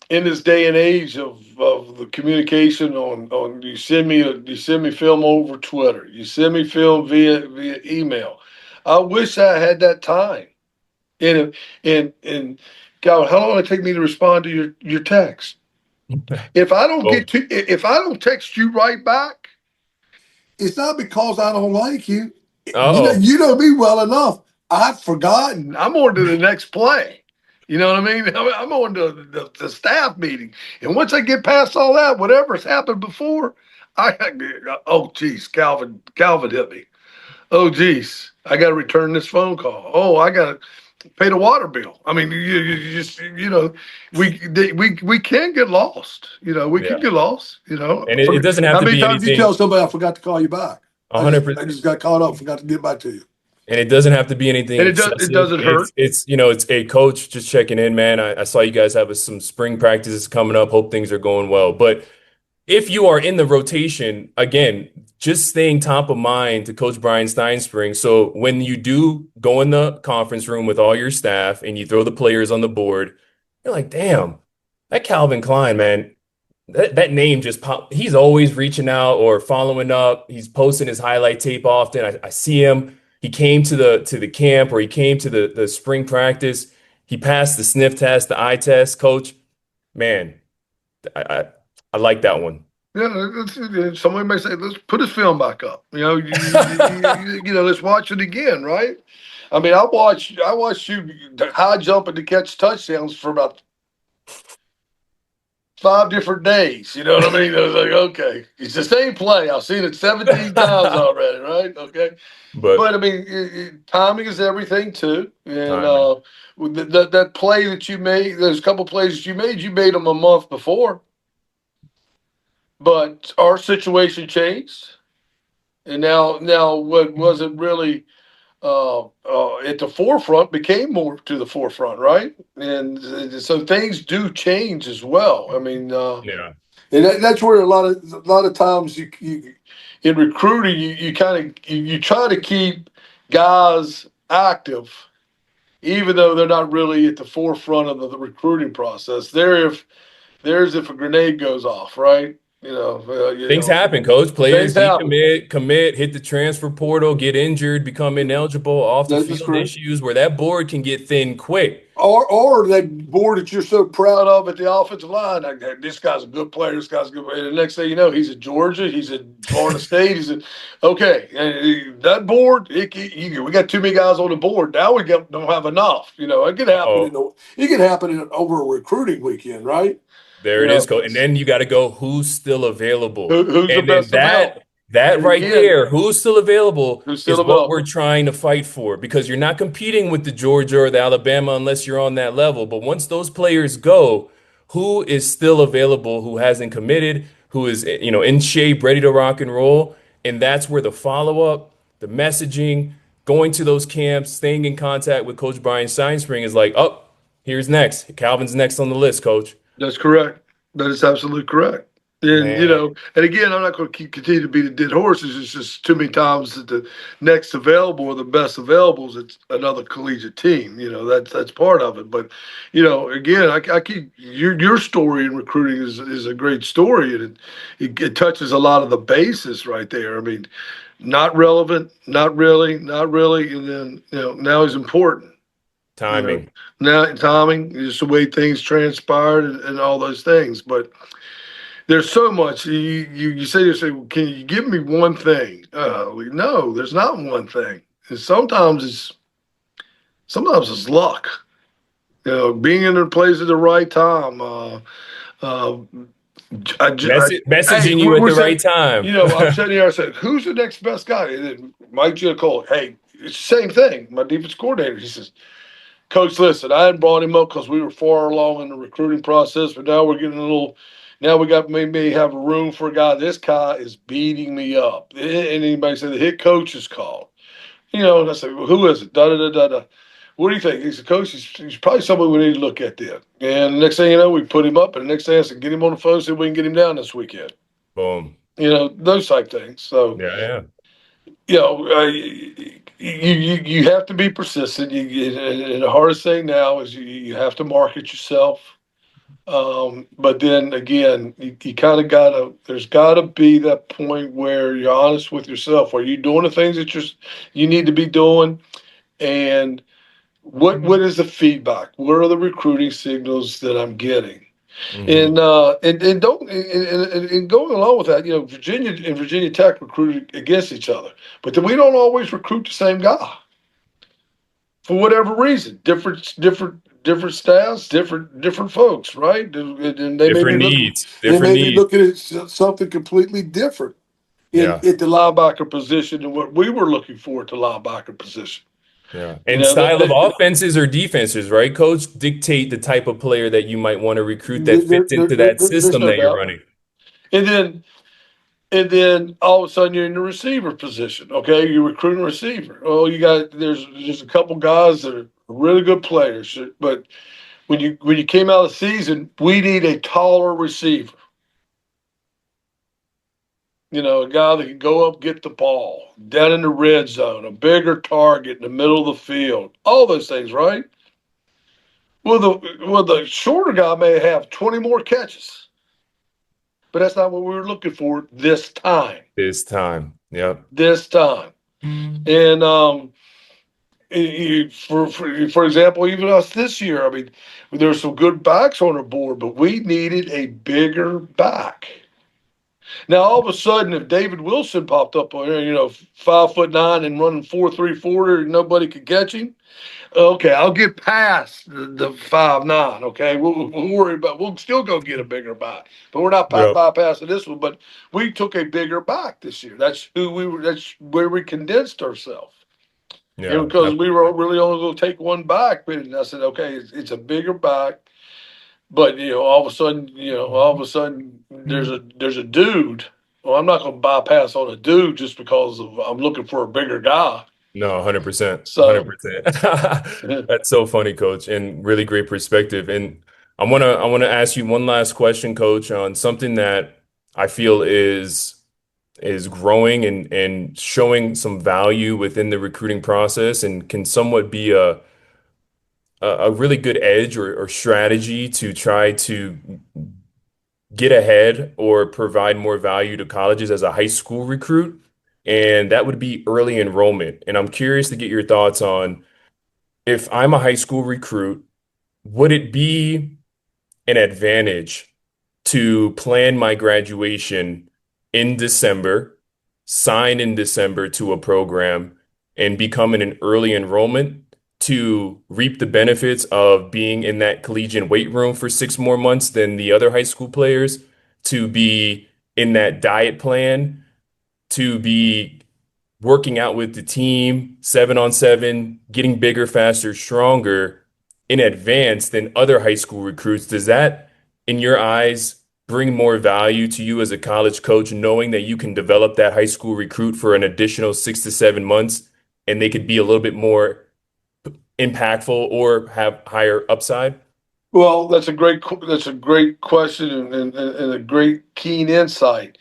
in this day and age of the communication on you send me film over Twitter, you send me film via email. I wish I had that time. And God, how long would it take me to respond to your text? Oh, If I don't text you right back, it's not because I don't like you. oh, You know me well enough. I've forgotten. I'm on to the next play. You know what I mean? I'm on to the staff meeting, and once I get past all that, whatever's happened before, I oh geez, Calvin hit me. Oh geez, I got to return this phone call. Oh, I got to pay the water bill. I mean, you just we can get lost. We can yeah. get lost. And it doesn't have How to many be times you tell anything somebody I forgot to call you back? I 100%. just got caught up, forgot to get back to you. And it doesn't have to be anything And it excessive. doesn't hurt. It's a coach just checking in, man. I saw you guys have some spring practices coming up. Hope things are going well. But if you are in the rotation, again, just staying top of mind to Coach Bryan Stinespring. So when you do go in the conference room with all your staff and you throw the players on the board, you're like, damn, that Kalvin Cline, man, that name just pop. He's always reaching out or following up. He's posting his highlight tape often. I see him. He came to the camp or he came to the spring practice. He passed the sniff test, the eye test. Coach, man, I I, I like that one. Somebody may say, let's put his film back up. Let's watch it again, right? I mean, I watched you high jumping to catch touchdowns for about 5 different days. You know what I mean? I was like, okay, it's the same play. I've seen it 17 times already, right? Okay. But But I mean, timing is everything too. And timing. that play that you made, those couple plays that you made them a month before. But our situation changed, and now what wasn't really at the forefront became more to the forefront, right? And so things do change as well. I mean, Yeah. and that's where a lot of times you in recruiting you kind of you try to keep guys active, even though they're not really at the forefront of the recruiting process. There's if a grenade goes off, right? Things happen, coach. Players Things happen. decommit, commit, hit the transfer portal, get injured, become ineligible, off the That is field correct. issues where that board can get thin quick. Or that board that you're so proud of at the offensive line. Like, "Hey, this guy's a good player. This guy's a good player." And the next thing you know, he's at Georgia. He's at Florida State. He's at okay. And that board, we got too many guys on the board. Now don't have enough. It could happen. Uh-oh. It could happen over a recruiting weekend, right? There You it is, know, coach. And then you got to go, who's still available? who's the And then best available? that And right again, there, who's still available who's still is what we're available? trying to fight for because you're not competing with the Georgia or the Alabama unless you're on that level. But once those players go, who is still available, who hasn't committed, who is, in shape, ready to rock and roll? And that's where the follow-up, the messaging, going to those camps, staying in contact with Coach Bryan Stinespring is like, oh, here's next. Calvin's next on the list, coach. That's correct. That is absolutely correct. And Man, and again, I'm not going to continue to beat a dead horses. It's just too many times that the next available or the best availables, it's another collegiate team. That's part of it. But again, I keep your story in recruiting is a great story, and it touches a lot of the bases right there. I mean, not relevant, not really, not really, and then now he's important. You know, timing. now timing, just the way things transpired and all those things. But there's so much. You say to yourself, can you give me one thing? No, there's not one thing. And sometimes it's luck. Being in the place at the right time. Uh, hey, Messaging you at we're the saying, right time. I'm sitting here. I said, who's the next best guy? And then Mike Giannicolo. Hey, it's the same thing. My defense coordinator. He says, Coach, listen, I hadn't brought him up because we were far along in the recruiting process, but now we're getting a little. Now we got maybe have a room for a guy. This guy is beating me up. And anybody say the hit coach is called. And I say, well, who is it? Da da da da da. What do you think? He said, Coach, he's probably somebody we need to look at then. And the next thing you know, we put him up, and the next thing I said, get him on the phone, see if we can get him down this weekend. Boom. Those type things. So Yeah, yeah. you have to be persistent. And the hardest thing now is you have to market yourself. But then again, you kind of gotta. There's got to be that point where you're honest with yourself. Are you doing the things that you need to be doing? And what is the feedback? What are the recruiting signals that I'm getting? Hmm. And don't and going along with that, Virginia and Virginia Tech recruited against each other, but then we don't always recruit the same guy for whatever reason. Different staffs, different folks, right? And they may be Different looking needs, they different may be needs. looking at something completely different in Yeah, at the linebacker position than what we were looking for at the linebacker position. yeah. You And know, style of offenses or defenses, right, coach, dictate the type of player that you might want to recruit that fits into that there's system no that you're doubt. running. And then all of a sudden you're in the receiver position. Okay, you're recruiting a receiver. Oh, there's a couple guys that are really good players, but when you came out of the season, we need a taller receiver. A guy that can go up, get the ball down in the red zone, a bigger target in the middle of the field, all those things, right? The shorter guy may have 20 more catches, but that's not what we were looking for this time. This time. Yep. This time, and for example, even us this year. I mean, there's some good backs on the board, but we needed a bigger back. Now, all of a sudden, if David Wilson popped up on there, 5'9" and running 4.3 and nobody could catch him. Okay, I'll get past the 5'9". Okay, we'll worry about. We'll still go get a bigger back, but we're not Yep. bypassing this one. But we took a bigger back this year. That's who we were. That's where we condensed ourselves. And Yeah. because we were really only going to take one back, and I said, okay, it's a bigger back. But all of a sudden, there's a dude. Well, I'm not going to bypass on a dude just because I'm looking for a bigger guy. No, 100%. So 100%. That's so funny, coach, and really great perspective. And I want to ask you one last question, coach, on something that I feel is is growing and showing some value within the recruiting process and can somewhat be a really good edge or strategy to try to get ahead or provide more value to colleges as a high school recruit. And that would be early enrollment. And I'm curious to get your thoughts on if I'm a high school recruit, would it be an advantage to plan my graduation in December, sign in December to a program, and become an early enrollment to reap the benefits of being in that collegiate weight room for 6 more months than the other high school players, to be in that diet plan, to be working out with the team 7-on-7, getting bigger, faster, stronger in advance than other high school recruits. Does that, in your eyes, bring more value to you as a college coach, knowing that you can develop that high school recruit for an additional 6 to 7 months and they could be a little bit more impactful or have higher upside? Well, that's a great question and a great keen insight.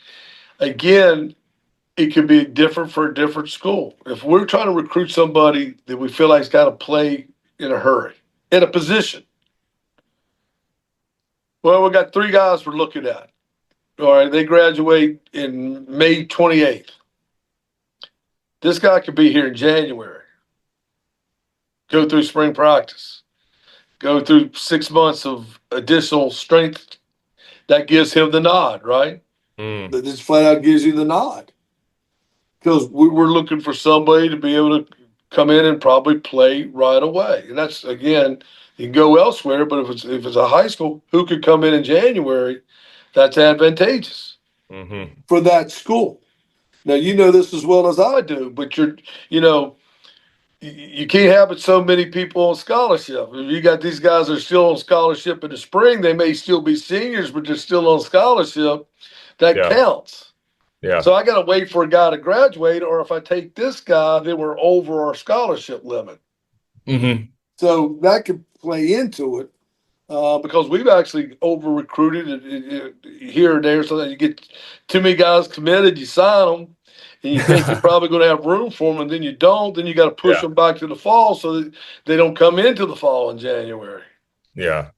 Again, it can be different for a different school. If we're trying to recruit somebody that we feel like's got to play in a hurry, in a position, well, we got three guys we're looking at. All right, they graduate in May 28th. This guy could be here in January, go through spring practice, go through 6 months of additional strength. That gives him the nod, right? Mm, That just flat out gives you the nod. Because we're looking for somebody to be able to come in and probably play right away. And that's, again, you can go elsewhere, but if it's a high school who could come in January, that's advantageous hmm for that school. Now you know this as well as I do, but you know you can't have it so many people on scholarship. If you got these guys that are still on scholarship in the spring, they may still be seniors, but they're still on scholarship. That Yeah. counts. Yeah. So I got to wait for a guy to graduate, or if I take this guy, then we're over our scholarship limit. hmm So that could play into it because we've actually over recruited here and there, so that you get too many guys committed, you sign them, and you think you're probably going to have room for them, and then you don't. Then you got to push Yeah. them back to the fall so that they don't come into the fall in January. Yeah.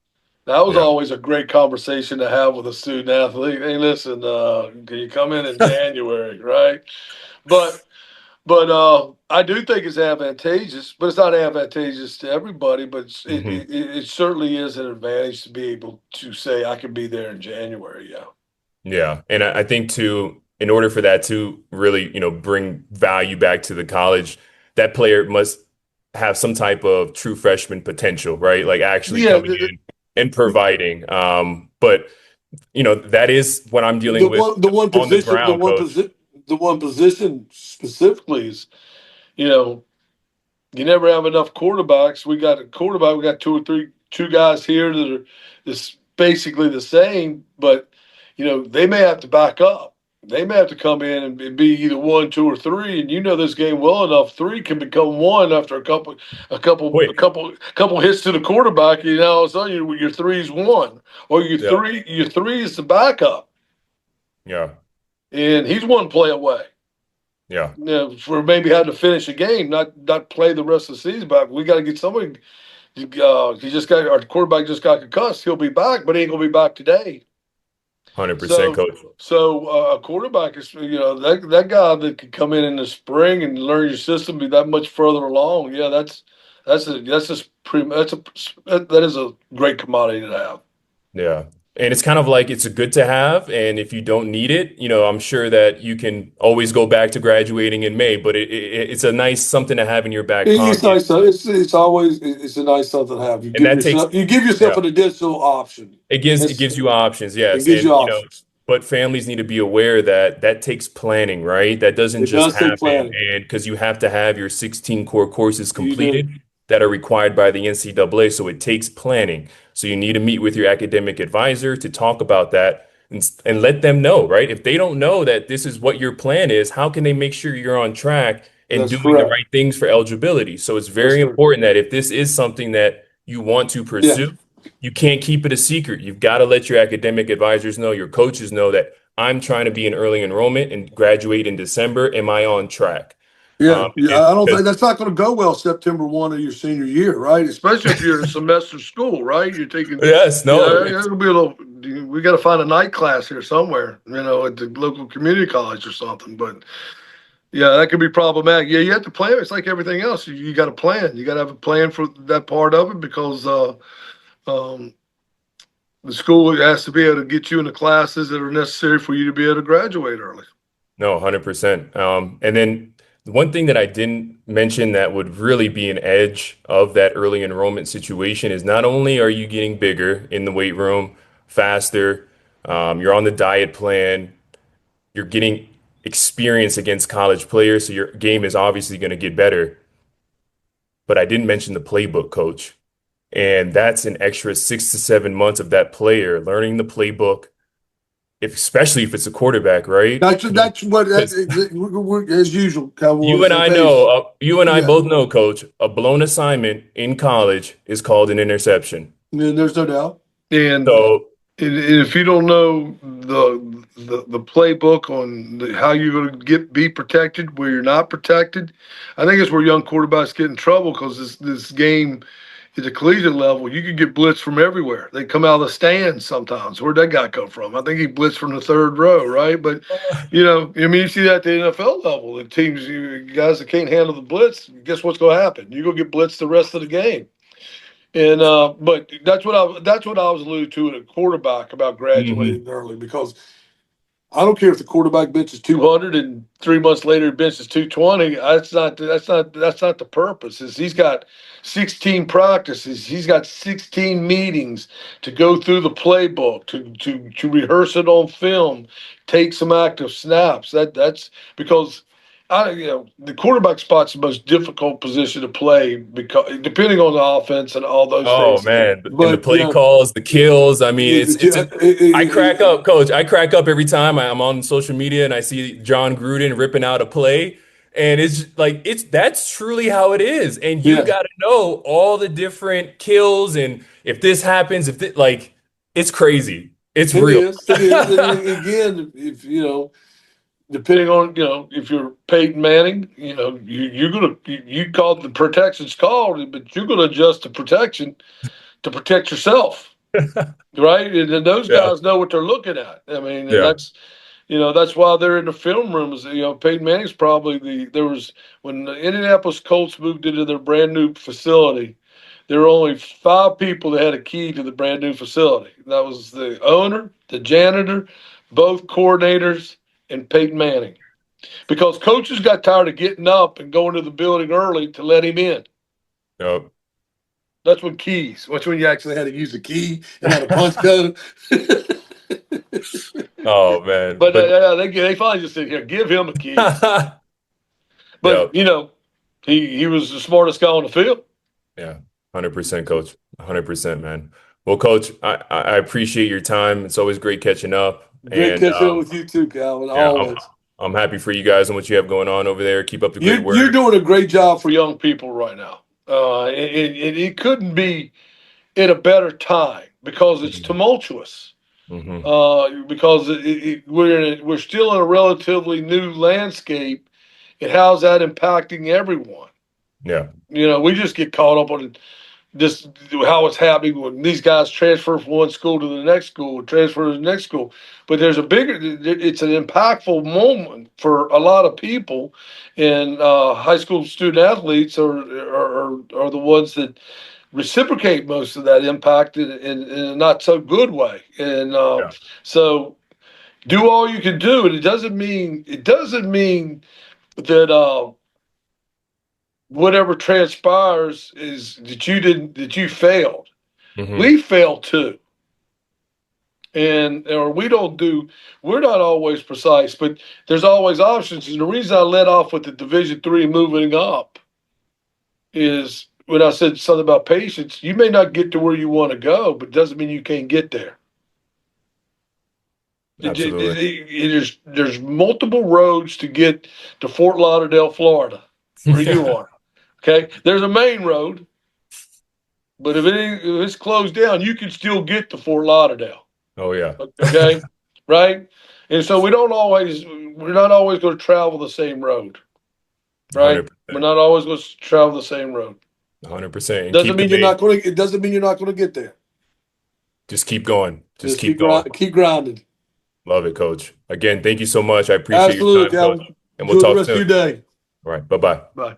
That was Yeah. always a great conversation to have with a student athlete. Hey, listen, can you come in January, right? But I do think it's advantageous, but it's not advantageous to everybody. But hmm it certainly is an advantage to be able to say I can be there in January. Yeah. Yeah. And I think too, in order for that to really, bring value back to the college, that player must have some type of true freshman potential, right? Like actually Yeah. coming in and providing. But that is what I'm dealing with The one on the position, ground, coach. the one position specifically is, you know, you never have enough quarterbacks. We got a quarterback. We got two guys here that are is basically the same, but they may have to back up. They may have to come in and be either one, two, or three. And you know this game well enough. Three can become one after Quick. couple hits to the quarterback. All of a sudden your three's one, or Yeah. your three is the backup, Yeah. and he's one play away. Yeah. For maybe having to finish a game, not play the rest of the season back. We got to get somebody. He just got our quarterback just got concussed. He'll be back, but he ain't gonna be back today. 100% So coach. a quarterback is that guy that can come in the spring and learn your system, be that much further along. Yeah, that is a great commodity to have. Yeah. And it's kind of like it's a good to have. And if you don't need it, I'm sure that you can always go back to graduating in May, but it's a nice something to have in your back It's pocket. nice. It's a nice something to have. And that takes, You give yourself yeah, an additional option. it It's gives you options. It Yes. gives And, you options. but families need to be aware that that takes planning, right? That doesn't It just does take happen. planning. And because you have to have your 16 core courses You do. completed that are required by the NCAA. So it takes planning. So you need to meet with your academic advisor to talk about that and let them know, right? If they don't know that this is what your plan is, how can they make sure you're on track and That's doing the correct. right things for eligibility? So it's That's very correct. important that if this is something that you want to Yeah. pursue, you can't keep it a secret. You've got to let your academic advisors know, your coaches know that I'm trying to be in early enrollment and graduate in December. Am I on track? Yeah, yeah. I don't think Because that's not going to go well September 1 of your senior year, right? Especially if you're in a semester school, right? You're taking, yes, no, it'll be a little. We got to find a night class here somewhere, at the local community college or something. But yeah, that could be problematic. Yeah, you have to plan. It's like everything else. You got to plan. You got to have a plan for that part of it because um, the school has to be able to get you in the classes that are necessary for you to be able to graduate early. no, 100%. And then the one thing that I didn't mention that would really be an edge of that early enrollment situation is not only are you getting bigger in the weight room, faster, you're on the diet plan, you're getting experience against college players, so your game is obviously going to get better. But I didn't mention the playbook, coach. And that's an extra 6 to 7 months of that player learning the playbook, especially if it's a quarterback, right? That's what Because we're, as usual, Calvin, we're on you the and same I page. know, you and I Yeah, both know, coach, a blown assignment in college is called an interception. and there's no doubt. And So, And if you don't know the playbook on how you're going to be protected, where you're not protected, I think it's where young quarterbacks get in trouble because this game at the collegiate level, you can get blitzed from everywhere. They come out of the stands sometimes. Where'd that guy come from? I think he blitzed from the third row, right? But I mean, you see that at the NFL level. The teams, guys that can't handle the blitz, guess what's going to happen? You're going to get blitzed the rest of the game. And but that's what I was alluding to at a quarterback about mhm. graduating early because I don't care if the quarterback benches 200 and 3 months later benches 220. That's not the purpose. He's got 16 practices. He's got 16 meetings to go through the playbook to rehearse it on film, take some active snaps. That's because the quarterback spot's the most difficult position to play because depending on the offense and all those Oh things. man, and the But play calls, the kills. I mean, I crack it, up, coach. I crack up every time I'm on social media and I see John Gruden ripping out a play. And it's like that's truly how it is. And you yeah. got to know all the different kills and if this happens, if like it's crazy. It's It real. is. It is. And again, if depending on if you're Peyton Manning, you're gonna you call the protection's called, but you're gonna adjust the protection to protect yourself, right? And then those Yeah. guys know what they're looking at. I mean, and Yeah. that's why they're in the film rooms. Peyton Manning's probably there was when the Indianapolis Colts moved into their brand new facility. There were only 5 people that had a key to the brand new facility. That was the owner, the janitor, both coordinators, and Peyton Manning. Because coaches got tired of getting up and going to the building early to let him in. Yep. That's when keys. That's when you actually had to use a key and had a punch code. Oh man. But they finally just said, "Here, give him a key." But Yep. he was the smartest guy on the field. Yeah, 100%, coach. 100%, man. Well, coach, I appreciate your time. It's always great catching up. Great And catching up with you too, Calvin. yeah, Always. I'm happy for you guys and what you have going on over there. Keep up the great You're work. doing a great job for young people right now. It couldn't be at a better time because it's Mhm. tumultuous. Mhm. Because we're still in a relatively new landscape, and how's that impacting everyone? Yeah. We just get caught up on just how it's happening when these guys transfer from one school to the next school, transfer to the next school. But there's it's an impactful moment for a lot of people, and high school student athletes are the ones that reciprocate most of that impact in a not so good way. And Yeah. so do all you can do, and it doesn't mean that whatever transpires is that you failed. Hmm. We fail too. And or we don't do we're not always precise, but there's always options. And the reason I let off with the Division 3 moving up is when I said something about patience, you may not get to where you want to go, but it doesn't mean you can't get there. Absolutely. There's multiple roads to get to Fort Lauderdale, Florida, where you are. Okay, there's a main road, but if it's closed down, you can still get to Fort Lauderdale. Oh yeah. Okay, right? And so we're not always going to travel the same road, right? We're 100%. not always going to travel the same road. 100%. And Doesn't keep the mean you're main, not going to. It doesn't mean you're not going to get there. just keep going. Just Just keep going. keep grinding. Love it, Coach. Again, thank you so much. I appreciate your Absolutely, time, Coach. Calvin. And we'll Enjoy the talk rest of soon. your day. All right. Bye-bye. Bye.